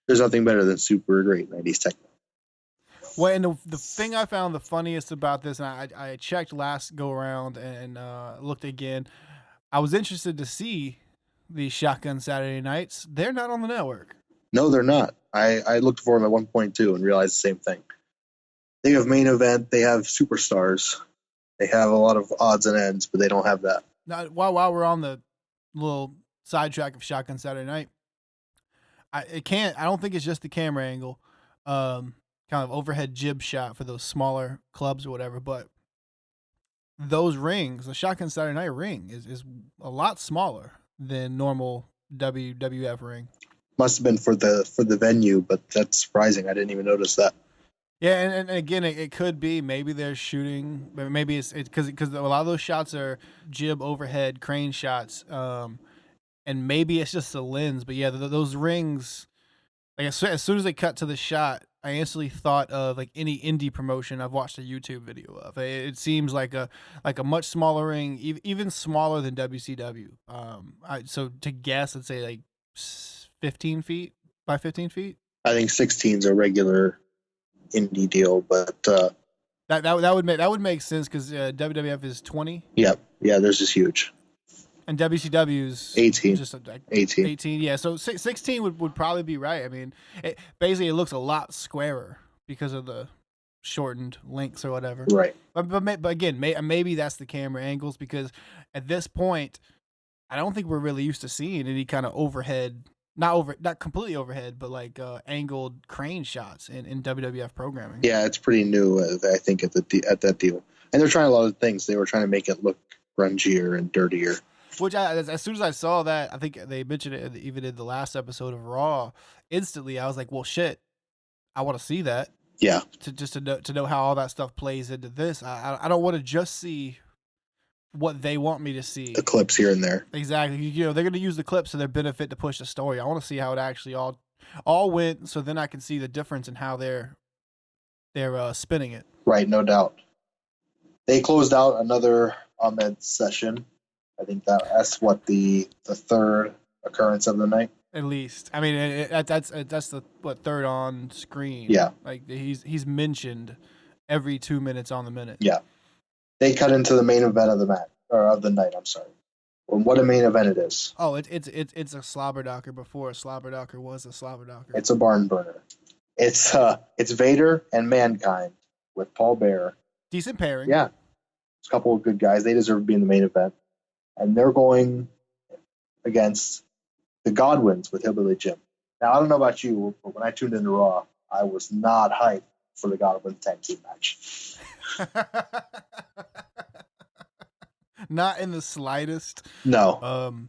There's nothing better than super great 90s techno. Well, and the thing I found the funniest about this, and I checked last go around and looked again, I was interested to see the Shotgun Saturday Nights. They're not on the network. No, they're not. I looked for them at 1.2 and realized the same thing. They have main event. They have superstars. They have a lot of odds and ends, but they don't have that. Now, while we're on the little sidetrack of Shotgun Saturday Night, I don't think it's just the camera angle. Kind of overhead jib shot for those smaller clubs or whatever, but those rings, the Shotgun Saturday Night ring is a lot smaller than normal WWF ring. Must have been for the venue, but that's surprising. I didn't even notice that. Yeah, and again, it could be maybe they're shooting, maybe it's because a lot of those shots are jib overhead crane shots, and maybe it's just the lens. But yeah, those rings, like as soon as they cut to the shot, I instantly thought of like any indie promotion I've watched a YouTube video of. It seems like a much smaller ring, even smaller than WCW. So to guess, I'd say like 15 feet by 15 feet. I think 16 is a regular indie deal, but that would make sense because WWF is 20. Yeah, theirs is huge. And WCW's 18. Just like 18, yeah. So 16 would probably be right. I mean, it looks a lot squarer because of the shortened links or whatever. Right. But again, maybe that's the camera angles because at this point, I don't think we're really used to seeing any kind of overhead, not completely overhead, but like angled crane shots in WWF programming. Yeah, it's pretty new, I think, at that deal. And they're trying a lot of things. They were trying to make it look grungier and dirtier. Which, as soon as I saw that, I think they mentioned it even in the last episode of Raw. Instantly, I was like, "Well, shit, I want to see that." Yeah. To know how all that stuff plays into this, I don't want to just see what they want me to see. The clips here and there. Exactly. You know, they're going to use the clips to their benefit to push the story. I want to see how it actually all went, so then I can see the difference in how they're they're spinning it. Right, no doubt. They closed out another AHMED session. I think that's what the third occurrence of the night. At least, I mean, that's the third on screen. Yeah, like he's mentioned every 2 minutes on the minute. Yeah, they cut into the main event of the match or of the night. I'm sorry. Well, what a main event it is. Oh, it's a slobberdocker before a slobberdocker was a slobberdocker. It's a barn burner. It's Vader and Mankind with Paul Bearer. Decent pairing. Yeah, it's a couple of good guys. They deserve to be in the main event, and they're going against the Godwinns with Hillbilly Jim. Now, I don't know about you, but when I tuned into Raw, I was not hyped for the Godwinn tag team match. Not in the slightest. No.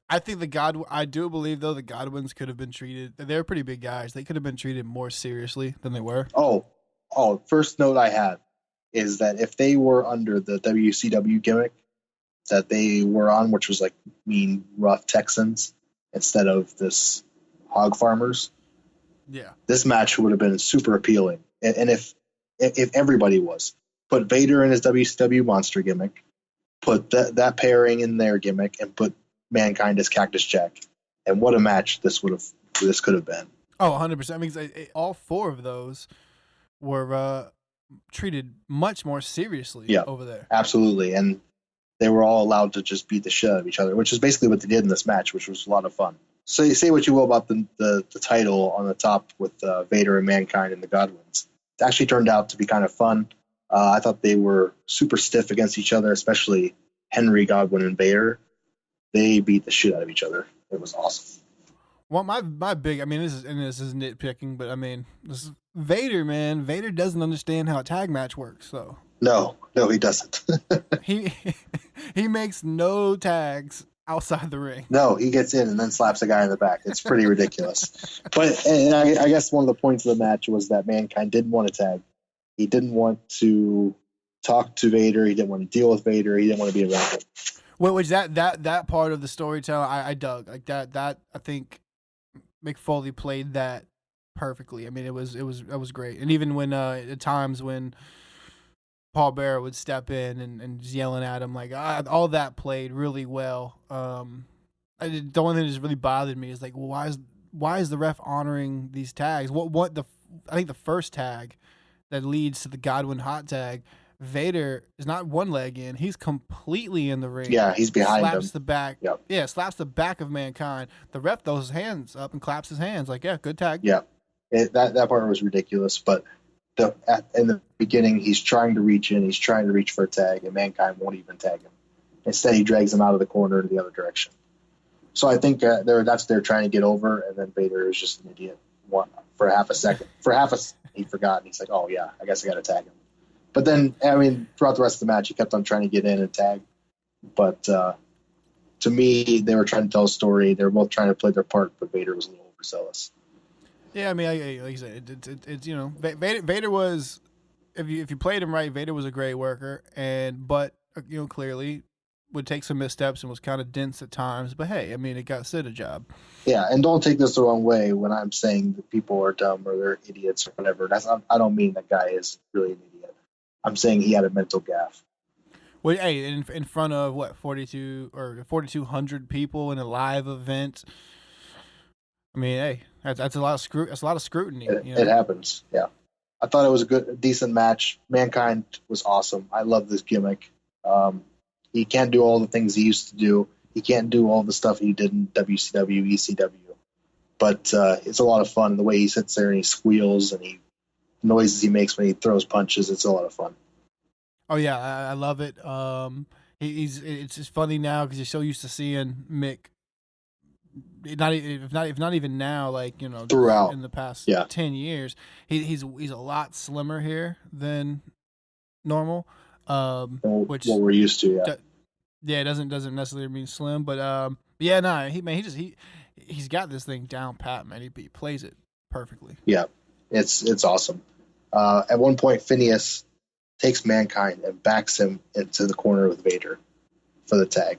I think I do believe though the Godwinns could have been treated. They're pretty big guys. They could have been treated more seriously than they were. Oh. First note I had is that if they were under the WCW gimmick that they were on, which was like mean, rough Texans instead of this hog farmers, yeah, this match would have been super appealing. And if everybody was, put Vader in his WCW monster gimmick, put that pairing in their gimmick, and put Mankind as Cactus Jack, and what a match this could have been. Oh, 100%. I mean, all four of those were treated much more seriously over there. Absolutely, and they were all allowed to just beat the shit out of each other, which is basically what they did in this match, which was a lot of fun. So you say what you will about the title on the top with Vader and Mankind and the Godwinns. It actually turned out to be kind of fun. I thought they were super stiff against each other, especially Henry, Godwinn, and Vader. They beat the shit out of each other. It was awesome. Well, my big, I mean, this is nitpicking, but I mean, this is Vader, man. Vader doesn't understand how a tag match works, so. No, he doesn't. he makes no tags outside the ring. No, he gets in and then slaps a guy in the back. It's pretty ridiculous. But I guess one of the points of the match was that Mankind didn't want to tag. He didn't want to talk to Vader. He didn't want to deal with Vader. He didn't want to be around him. Well, which that part of the storytelling I dug. Like that I think McFoley played that perfectly. I mean, it was great. And even when at times when Paul Bearer would step in and just yelling at him, like all that played really well. The only thing that just really bothered me is like, well, why is the ref honoring these tags? I think the first tag that leads to the Godwinn hot tag, Vader is not one leg in; he's completely in the ring. Yeah, he's behind him. Slaps the back. Yep. Yeah, slaps the back of Mankind. The ref throws his hands up and claps his hands, like, yeah, good tag. Yeah, that part was ridiculous. But in the beginning, he's trying to reach in, he's trying to reach for a tag, and Mankind won't even tag him. Instead, he drags him out of the corner to the other direction. So I think they're trying to get over, and then Vader is just an idiot. For half a second, he forgot, and he's like, "Oh yeah, I guess I got to tag him." But then, I mean, throughout the rest of the match, he kept on trying to get in and tag. But to me, they were trying to tell a story. They were both trying to play their part, but Vader was a little overzealous. Yeah, I mean, like you said, it's Vader was, if you played him right, Vader was a great worker, but clearly would take some missteps and was kind of dense at times. But hey, I mean, it got Sid a job. Yeah, and don't take this the wrong way when I'm saying that people are dumb or they're idiots or whatever. I don't mean that guy is really an idiot. I'm saying he had a mental gaffe. Well, hey, in front of what 4,200 people in a live event. I mean, hey, that's a lot of scrutiny. It happens. Yeah, I thought it was a decent match. Mankind was awesome. I love this gimmick. He can't do all the things he used to do. He can't do all the stuff he did in WCW, ECW. But it's a lot of fun. The way he sits there and he squeals and the noises he makes when he throws punches, it's a lot of fun. Oh yeah, I love it. It's just funny now because you're so used to seeing Mick. If not even now, like throughout in the past 10 years, he's a lot slimmer here than normal. Which what we're used to, it doesn't necessarily mean slim, but he's got this thing down pat, man. He plays it perfectly. Yeah, it's awesome. At one point, Phineas takes Mankind and backs him into the corner with Vader for the tag.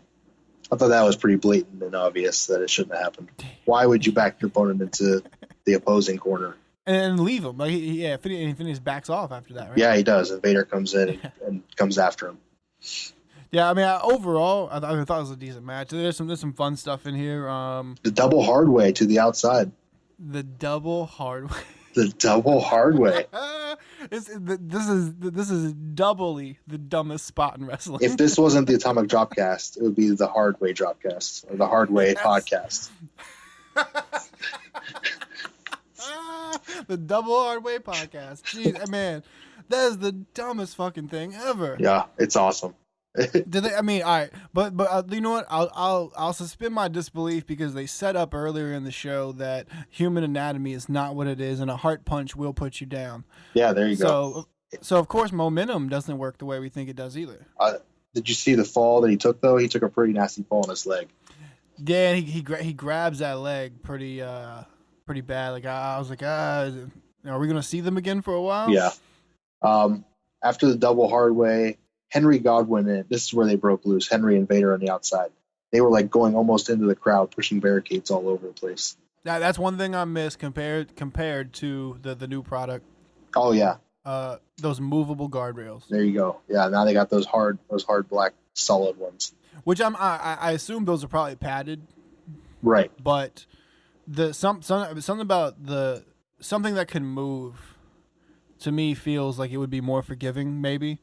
I thought that was pretty blatant and obvious that it shouldn't have happened. Why would you back your opponent into the opposing corner? and leave him. Like, Phineas backs off after that, right? Yeah, he does. And Vader comes in and comes after him. Yeah, I mean, overall, I thought it was a decent match. There's some fun stuff in here. The double hard way to the outside. The double hard way. The double hard way. This is doubly the dumbest spot in wrestling. If this wasn't the Atomic Dropcast, it would be the Hard Way Dropcast or the Hard Way Podcast. The double hard way podcast. Jeez, man, that is the dumbest fucking thing ever. Yeah, it's awesome. I mean, all right, but you know what? I'll suspend my disbelief because they set up earlier in the show that human anatomy is not what it is, and a heart punch will put you down. Yeah, there you go. So of course, momentum doesn't work the way we think it does either. Did you see the fall that he took though? He took a pretty nasty fall on his leg. Yeah, he grabs that leg pretty bad. Like I was like, are we gonna see them again for a while? Yeah. After the double hard way, Henry Godwinn, this is where they broke loose. Henry and Vader on the outside. They were like going almost into the crowd, pushing barricades all over the place. That's one thing I miss compared to the new product. Oh yeah. Those movable guardrails. There you go. Yeah, now they got those hard black solid ones. Which I assume those are probably padded. Right. But something about something that can move to me feels like it would be more forgiving maybe.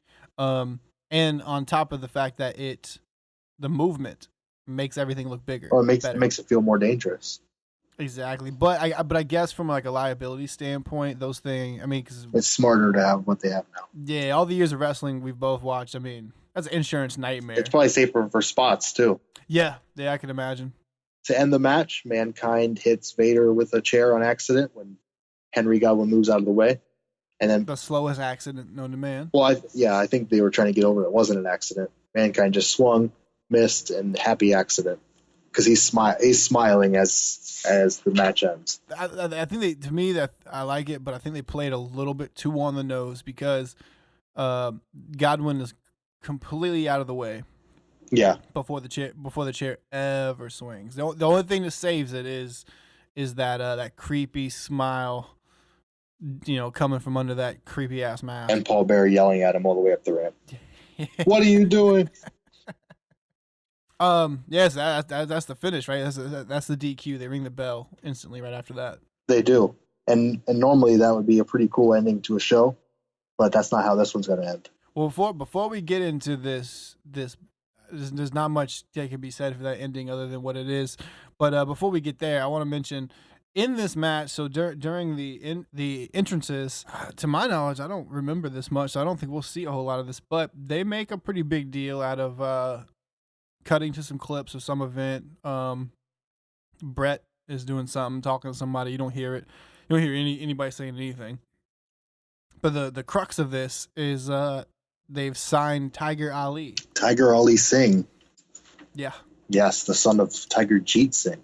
And on top of the fact that the movement makes everything look bigger. Or it makes it feel more dangerous. Exactly. But I guess from like a liability standpoint, those things, I mean, cause it's smarter to have what they have now. Yeah. All the years of wrestling we've both watched. I mean, that's an insurance nightmare. It's probably safer for spots too. Yeah. Yeah. I can imagine. To end the match, Mankind hits Vader with a chair on accident when Henry Godwinn moves out of the way. And then the slowest accident known to man. Well, I think they were trying to get over it. It wasn't an accident. Mankind just swung, missed, and happy accident because he's smiling as the match ends. I think to me that I like it, but I think they played a little bit too on the nose because Godwinn is completely out of the way. Yeah. Before the chair ever swings, the only thing that saves it is that creepy smile. You know, coming from under that creepy ass mask, and Paul Bearer yelling at him all the way up the ramp. What are you doing? Yes, that's the finish, right? That's the DQ. They ring the bell instantly right after that. They do, and normally that would be a pretty cool ending to a show, but that's not how this one's going to end. Well, before we get into this, there's not much that can be said for that ending other than what it is. But before we get there, I want to mention. In this match, so during the entrances, to my knowledge, I don't remember this much, so I don't think we'll see a whole lot of this, but they make a pretty big deal out of cutting to some clips of some event. Brett is doing something, talking to somebody, you don't hear it. You don't hear anybody saying anything. But the crux of this is they've signed Tiger Ali. Tiger Ali Singh. Yeah. Yes, the son of Tiger Jeet Singh.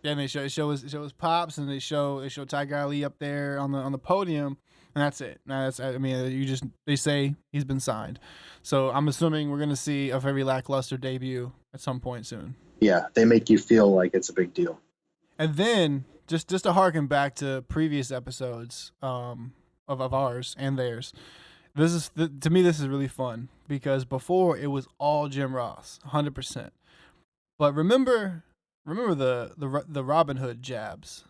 Yeah, and they show his pops, and they show Tiger Ali up there on the podium, and that's it. They say he's been signed, so I'm assuming we're gonna see a very lackluster debut at some point soon. Yeah, they make you feel like it's a big deal. And then just to harken back to previous episodes of ours and theirs, to me this is really fun because before it was all Jim Ross, 100%. But remember the Robin Hood jabs?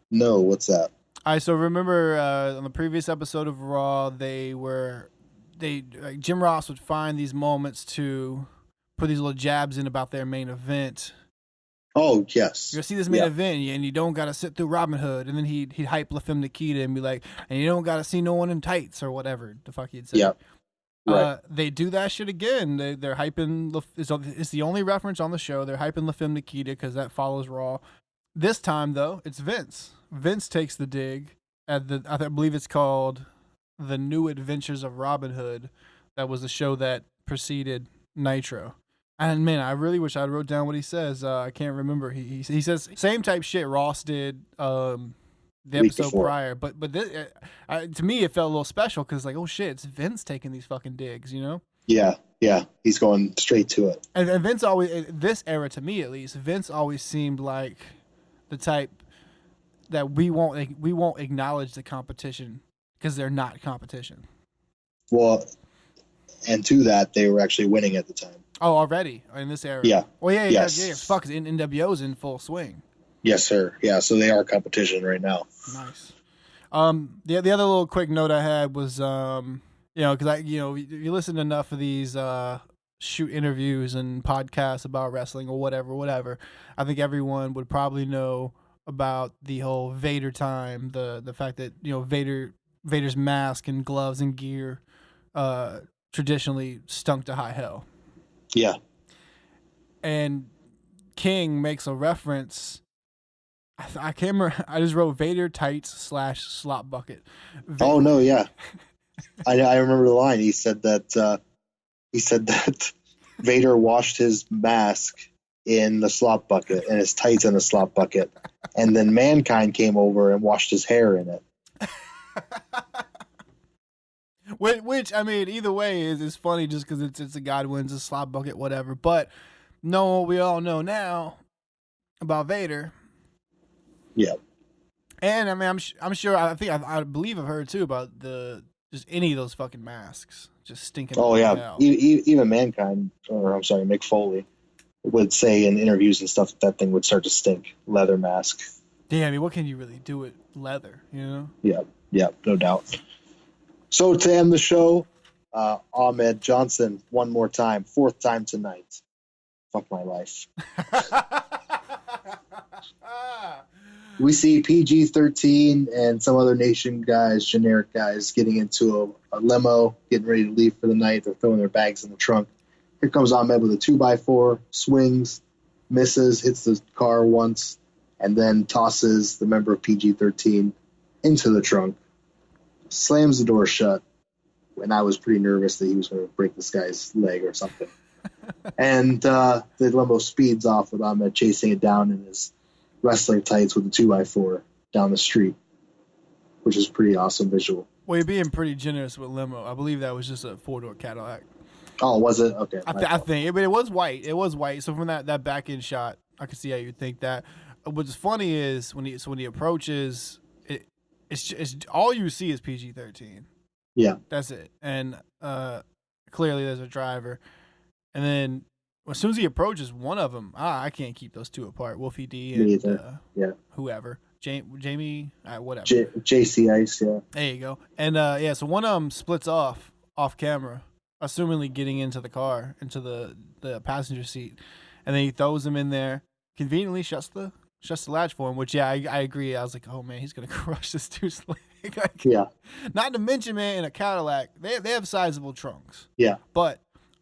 No, what's that? All right, so remember on the previous episode of Raw, Jim Ross would find these moments to put these little jabs in about their main event. Oh, yes. You're gonna see this main event, and you don't gotta sit through Robin Hood, and then he'd hype LaFemme Nikita and be like, and you don't gotta see no one in tights or whatever the fuck he'd say. Yeah. Right. They do that shit again. They're hyping. It's the only reference on the show. They're hyping LaFemme Nikita because that follows Raw. This time though, it's Vince. Vince takes the dig at I believe it's called The New Adventures of Robin Hood. That was the show that preceded Nitro. And man, I really wish I wrote down what he says. I can't remember. He says same type shit Ross did. The episode prior, but this, to me it felt a little special because like, oh shit, it's Vince taking these fucking digs, you know? Yeah, he's going straight to it. And Vince always, this era to me at least, Vince always seemed like the type that we won't acknowledge the competition because they're not competition. Well, and to that, they were actually winning at the time. Oh, already in this era. Yeah. Well, yeah. Yes. Fuck, NWO's in full swing. Yes, sir. Yeah, so they are competition right now. Nice. The other little quick note I had was because if you listen to enough of these shoot interviews and podcasts about wrestling or whatever, I think everyone would probably know about the whole Vader time, the fact that Vader's mask and gloves and gear traditionally stunk to high hell. Yeah. And King makes a reference. I can't remember. I just wrote Vader tights / slop bucket. Oh no, yeah. I remember the line. He said that Vader washed his mask in the slop bucket and his tights in the slop bucket, and then Mankind came over and washed his hair in it. Which I mean, either way is funny just because it's a Godwinns, a slop bucket, whatever. But know what we all know now about Vader. Yeah. And I mean, I'm sure. I believe I've heard too about just any of those fucking masks just stinking. Oh yeah. Hell. Even Mankind, or I'm sorry, Mick Foley, would say in interviews and stuff that thing would start to stink. Leather mask. Yeah, I mean, what can you really do with leather? Yeah, no doubt. So to end the show, Ahmed Johnson, one more time, 4th time tonight. Fuck my life. We see PG-13 and some other nation guys, generic guys, getting into a limo, getting ready to leave for the night. They're throwing their bags in the trunk. Here comes Ahmed with a 2x4, swings, misses, hits the car once, and then tosses the member of PG-13 into the trunk, slams the door shut. And I was pretty nervous that he was going to break this guy's leg or something. And the limo speeds off with Ahmed chasing it down in his wrestling tights with a 2x4 down the street, which is pretty awesome visual. Well, you're being pretty generous with limo. I believe that was just a 4-door Cadillac. Oh, was it? Okay. I think, but it was white. It was white. So from that back end shot, I can see how you think that. What's funny is when he approaches, it's all you see is PG-13. Yeah, that's it. And clearly there's a driver, and then as soon as he approaches one of them, I can't keep those two apart. Wolfie D and whoever, Jamie, whatever. JC Ice, yeah. There you go. And so one of them splits off camera, assumingly getting into the car, into the passenger seat, and then he throws him in there. Conveniently shuts the latch for him. Which I agree. I was like, oh man, he's gonna crush this dude's leg. Yeah. Not to mention, man, in a Cadillac, they have sizable trunks. Yeah. But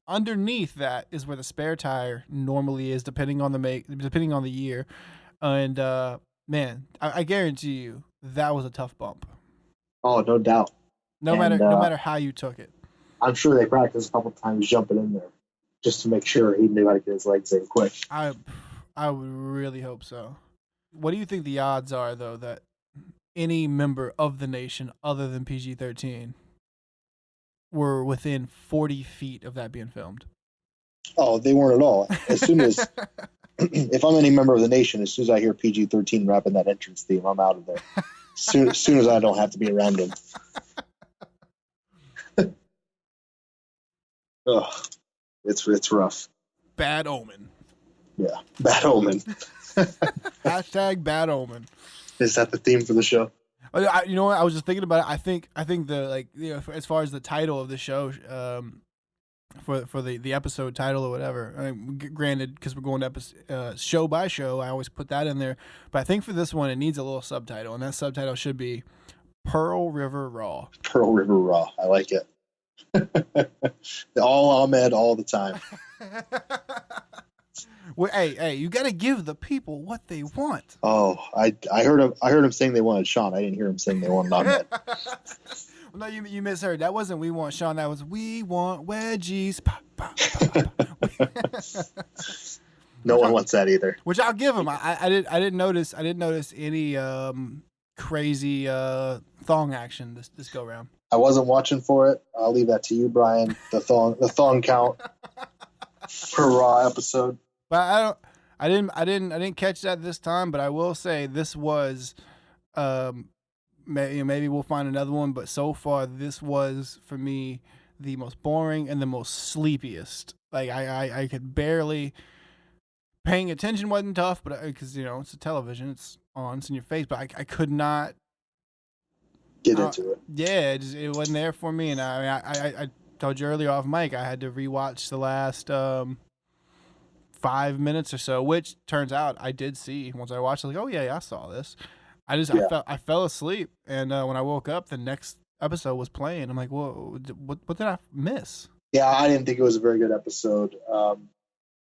underneath that is where the spare tire normally is, depending on the make, depending on the year. And man, I guarantee you that was a tough bump. Oh, no doubt. No matter how you took it. I'm sure they practiced a couple times jumping in there just to make sure he knew how to get his legs in quick. I would really hope so. What do you think the odds are, though, that any member of the nation other than PG-13 were within 40 feet of that being filmed? Oh, they weren't at all. As soon as, if I'm any member of the nation, as soon as I hear PG-13 rapping that entrance theme, I'm out of there. As soon as I don't have to be around him. Ugh, it's rough. Bad omen. Yeah, bad omen. Hashtag bad omen. Is that the theme for the show? You know what? I was just thinking about it. I think the as far as the title of the show, for the episode title or whatever. I mean, granted, because we're going show by show, I always put that in there. But I think for this one, it needs a little subtitle, and that subtitle should be Pearl River Raw. Pearl River Raw. I like it. All Ahmed all the time. Well, hey, you got to give the people what they want. Oh, I heard him saying they wanted Sean. I didn't hear him saying they wanted Ahmed. Well, no, you misheard. That wasn't "We Want Sean." That was "We Want Wedges." No one wants that either. Which I'll give him. I didn't notice any crazy thong action this go round. I wasn't watching for it. I'll leave that to you, Brian. The thong count per Raw episode. But I didn't catch that this time. But I will say this was Maybe we'll find another one, but so far this was for me the most boring and the most sleepiest. Like I could barely. Paying attention wasn't tough, but because it's a television, it's on, it's in your face. But I could not get into it. Yeah, it wasn't there for me. And I told you earlier off mic, I had to rewatch the last 5 minutes or so, which turns out I did see. Once I watched, I was like, oh yeah, I saw this. I fell asleep, and when I woke up, the next episode was playing. I'm like, whoa, what did I miss? Yeah, I didn't think it was a very good episode.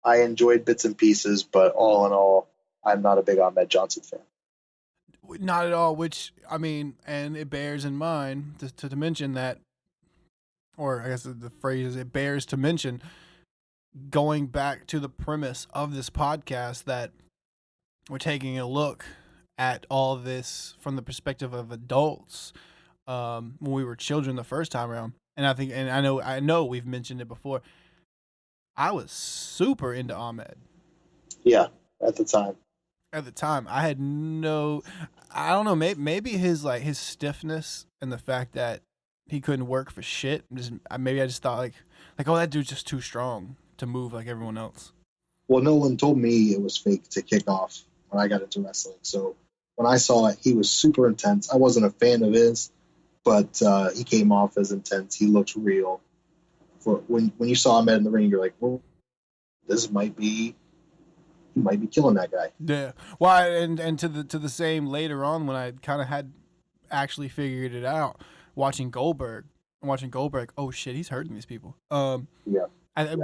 I enjoyed bits and pieces, but all in all, I'm not a big Ahmed Johnson fan. Not at all, which, I mean, and it bears in mind to mention that, or I guess the phrase is it bears to mention, going back to the premise of this podcast, that we're taking a look at all this from the perspective of adults when we were children the first time around. And I know we've mentioned it before. I was super into Ahmed. Yeah, at the time. At the time, I had I don't know, maybe his stiffness and the fact that he couldn't work for shit. Maybe I just thought like, oh, that dude's just too strong to move like everyone else. Well, no one told me it was fake to kick off when I got into wrestling. So when I saw it, he was super intense. I wasn't a fan of his, but he came off as intense. He looked real. When you saw him in the ring, you're like, well, he might be killing that guy. Yeah. Well, and to the same later on when I kind of had actually figured it out, watching Goldberg. Oh shit, he's hurting these people. Yeah.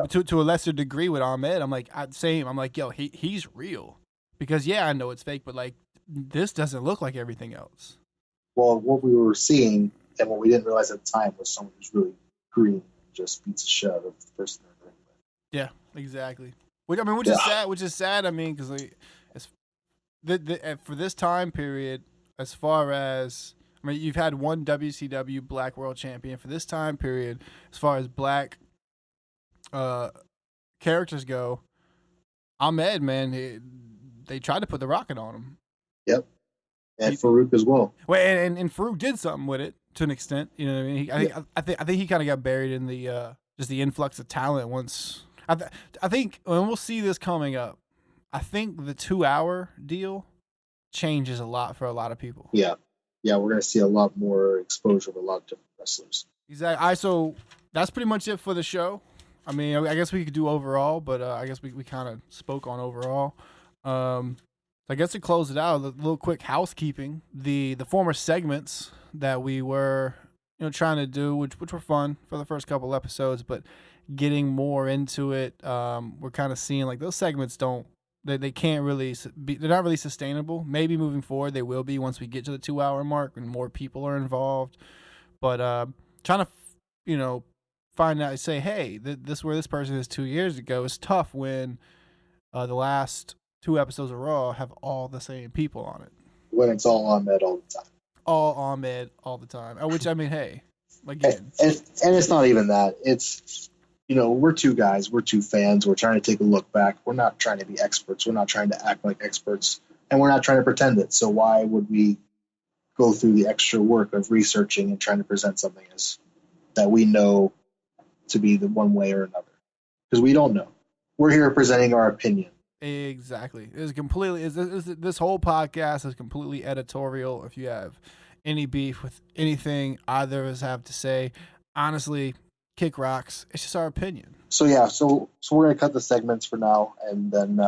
To a lesser degree with Ahmed, I'm like, I'm like, yo, he's real, because yeah, I know it's fake, but like this doesn't look like everything else. Well, what we were seeing and what we didn't realize at the time was someone who's really green. Just beats the shit out of the person they're with. Yeah, exactly. Which is sad. I mean, because for this time period, as far as you've had one WCW Black World Champion for this time period. As far as black characters go, Ahmed, man, they tried to put the rocket on him. Yep, and Farouk as well. Well, and Farouk did something with it. To an extent, you know what I mean. I think he kind of got buried in the just the influx of talent. Once I think, and we'll see this coming up. I think the 2-hour deal changes a lot for a lot of people. Yeah, we're gonna see a lot more exposure of a lot of different wrestlers. Exactly. So that's pretty much it for the show. I mean, I guess we could do overall, but I guess we kind of spoke on overall. I guess to close it out, a little quick housekeeping. The former segments that we were trying to do, which were fun for the first couple episodes, but getting more into it, we're kind of seeing like those segments they can't really they're not really sustainable. Maybe moving forward they will be once we get to the 2-hour mark and more people are involved. But trying to find out, say, hey, this where this person is 2 years ago is tough when the last 2 episodes of Raw have all the same people on it. When it's all Ahmed all the time. All Ahmed all the time. Which, I mean, hey, again. And it's not even that. It's, we're two guys. We're two fans. We're trying to take a look back. We're not trying to be experts. We're not trying to act like experts. And we're not trying to pretend it. So why would we go through the extra work of researching and trying to present something that we know to be the one way or another? Because we don't know. We're here presenting our opinion. Exactly. This whole podcast is completely editorial. If you have any beef with anything either of us have to say, honestly, kick rocks. It's just our opinion. So yeah, so we're gonna cut the segments for now, and then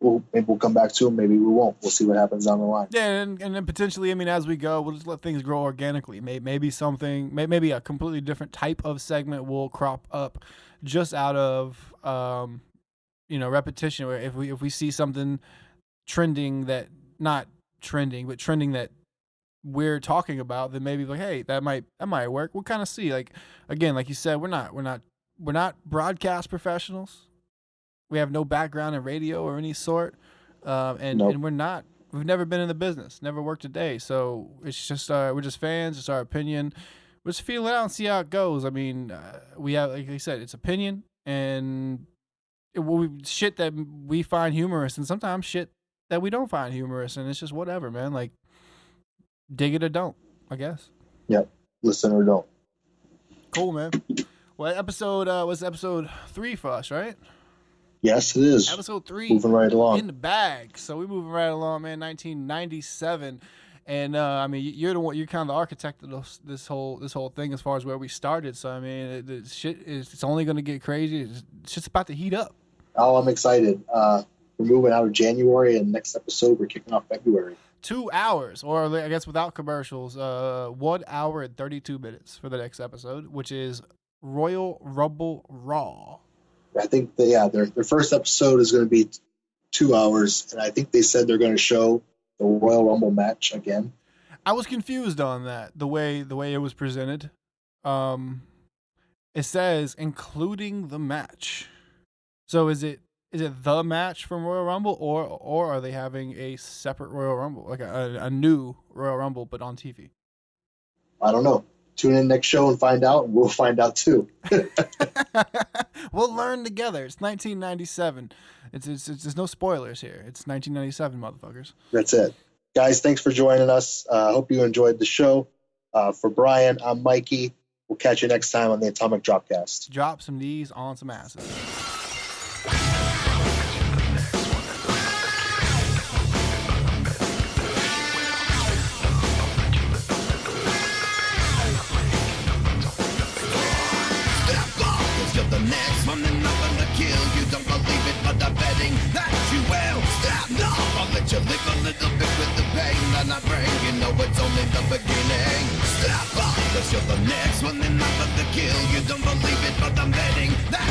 we'll come back to them. Maybe we won't. We'll see what happens down the line. Yeah, and then potentially, I mean, as we go, we'll just let things grow organically. Maybe a completely different type of segment will crop up just out of repetition. Where if we see something trending that we're talking about, then maybe like, hey, that might work. We'll kind of see. Like, again, like you said, we're not broadcast professionals. We have no background in radio or any sort, and we've never been in the business, never worked a day. So it's just we're just fans. It's our opinion. We're just feeling it out and see how it goes. I mean, we have, like I said, it's opinion and shit that we find humorous, and sometimes shit that we don't find humorous, and it's just whatever, man. Like, dig it or don't, I guess. Yep. Listen or don't. Cool, man. Well, episode was episode 3 for us, right? Yes, it is. Episode 3. Moving right along. In the bag. So we're moving right along, man. 1997. And I mean, you're kind of the architect of this whole thing as far as where we started. So I mean, the shit it's only gonna get crazy. It's just about to heat up. Oh, I'm excited. We're moving out of January, and next episode we're kicking off February. 2 hours, or I guess without commercials, 1 hour and 32 minutes for the next episode, which is Royal Rumble Raw. I think their first episode is going to be 2 hours, and I think they said they're going to show the Royal Rumble match again. I was confused on that, the way it was presented. It says including the match. So is it the match from Royal Rumble, or are they having a separate Royal Rumble, like a new Royal Rumble but on TV? I don't know. Tune in next show and find out, and we'll find out too. We'll learn together. It's 1997. It's there's no spoilers here. It's 1997, motherfuckers. That's it. Guys, thanks for joining us. I hope you enjoyed the show. For Brian, I'm Mikey. We'll catch you next time on the Atomic Dropcast. Drop some knees on some asses. You're the next one and I'm gonna kill you. Don't believe it, but I'm betting that you will. Stop, no, I'll let you live a little bit with the pain that I bring. You know it's only the beginning. Stop, cause you're the next one and I'm gonna kill you. Don't believe it, but I'm betting that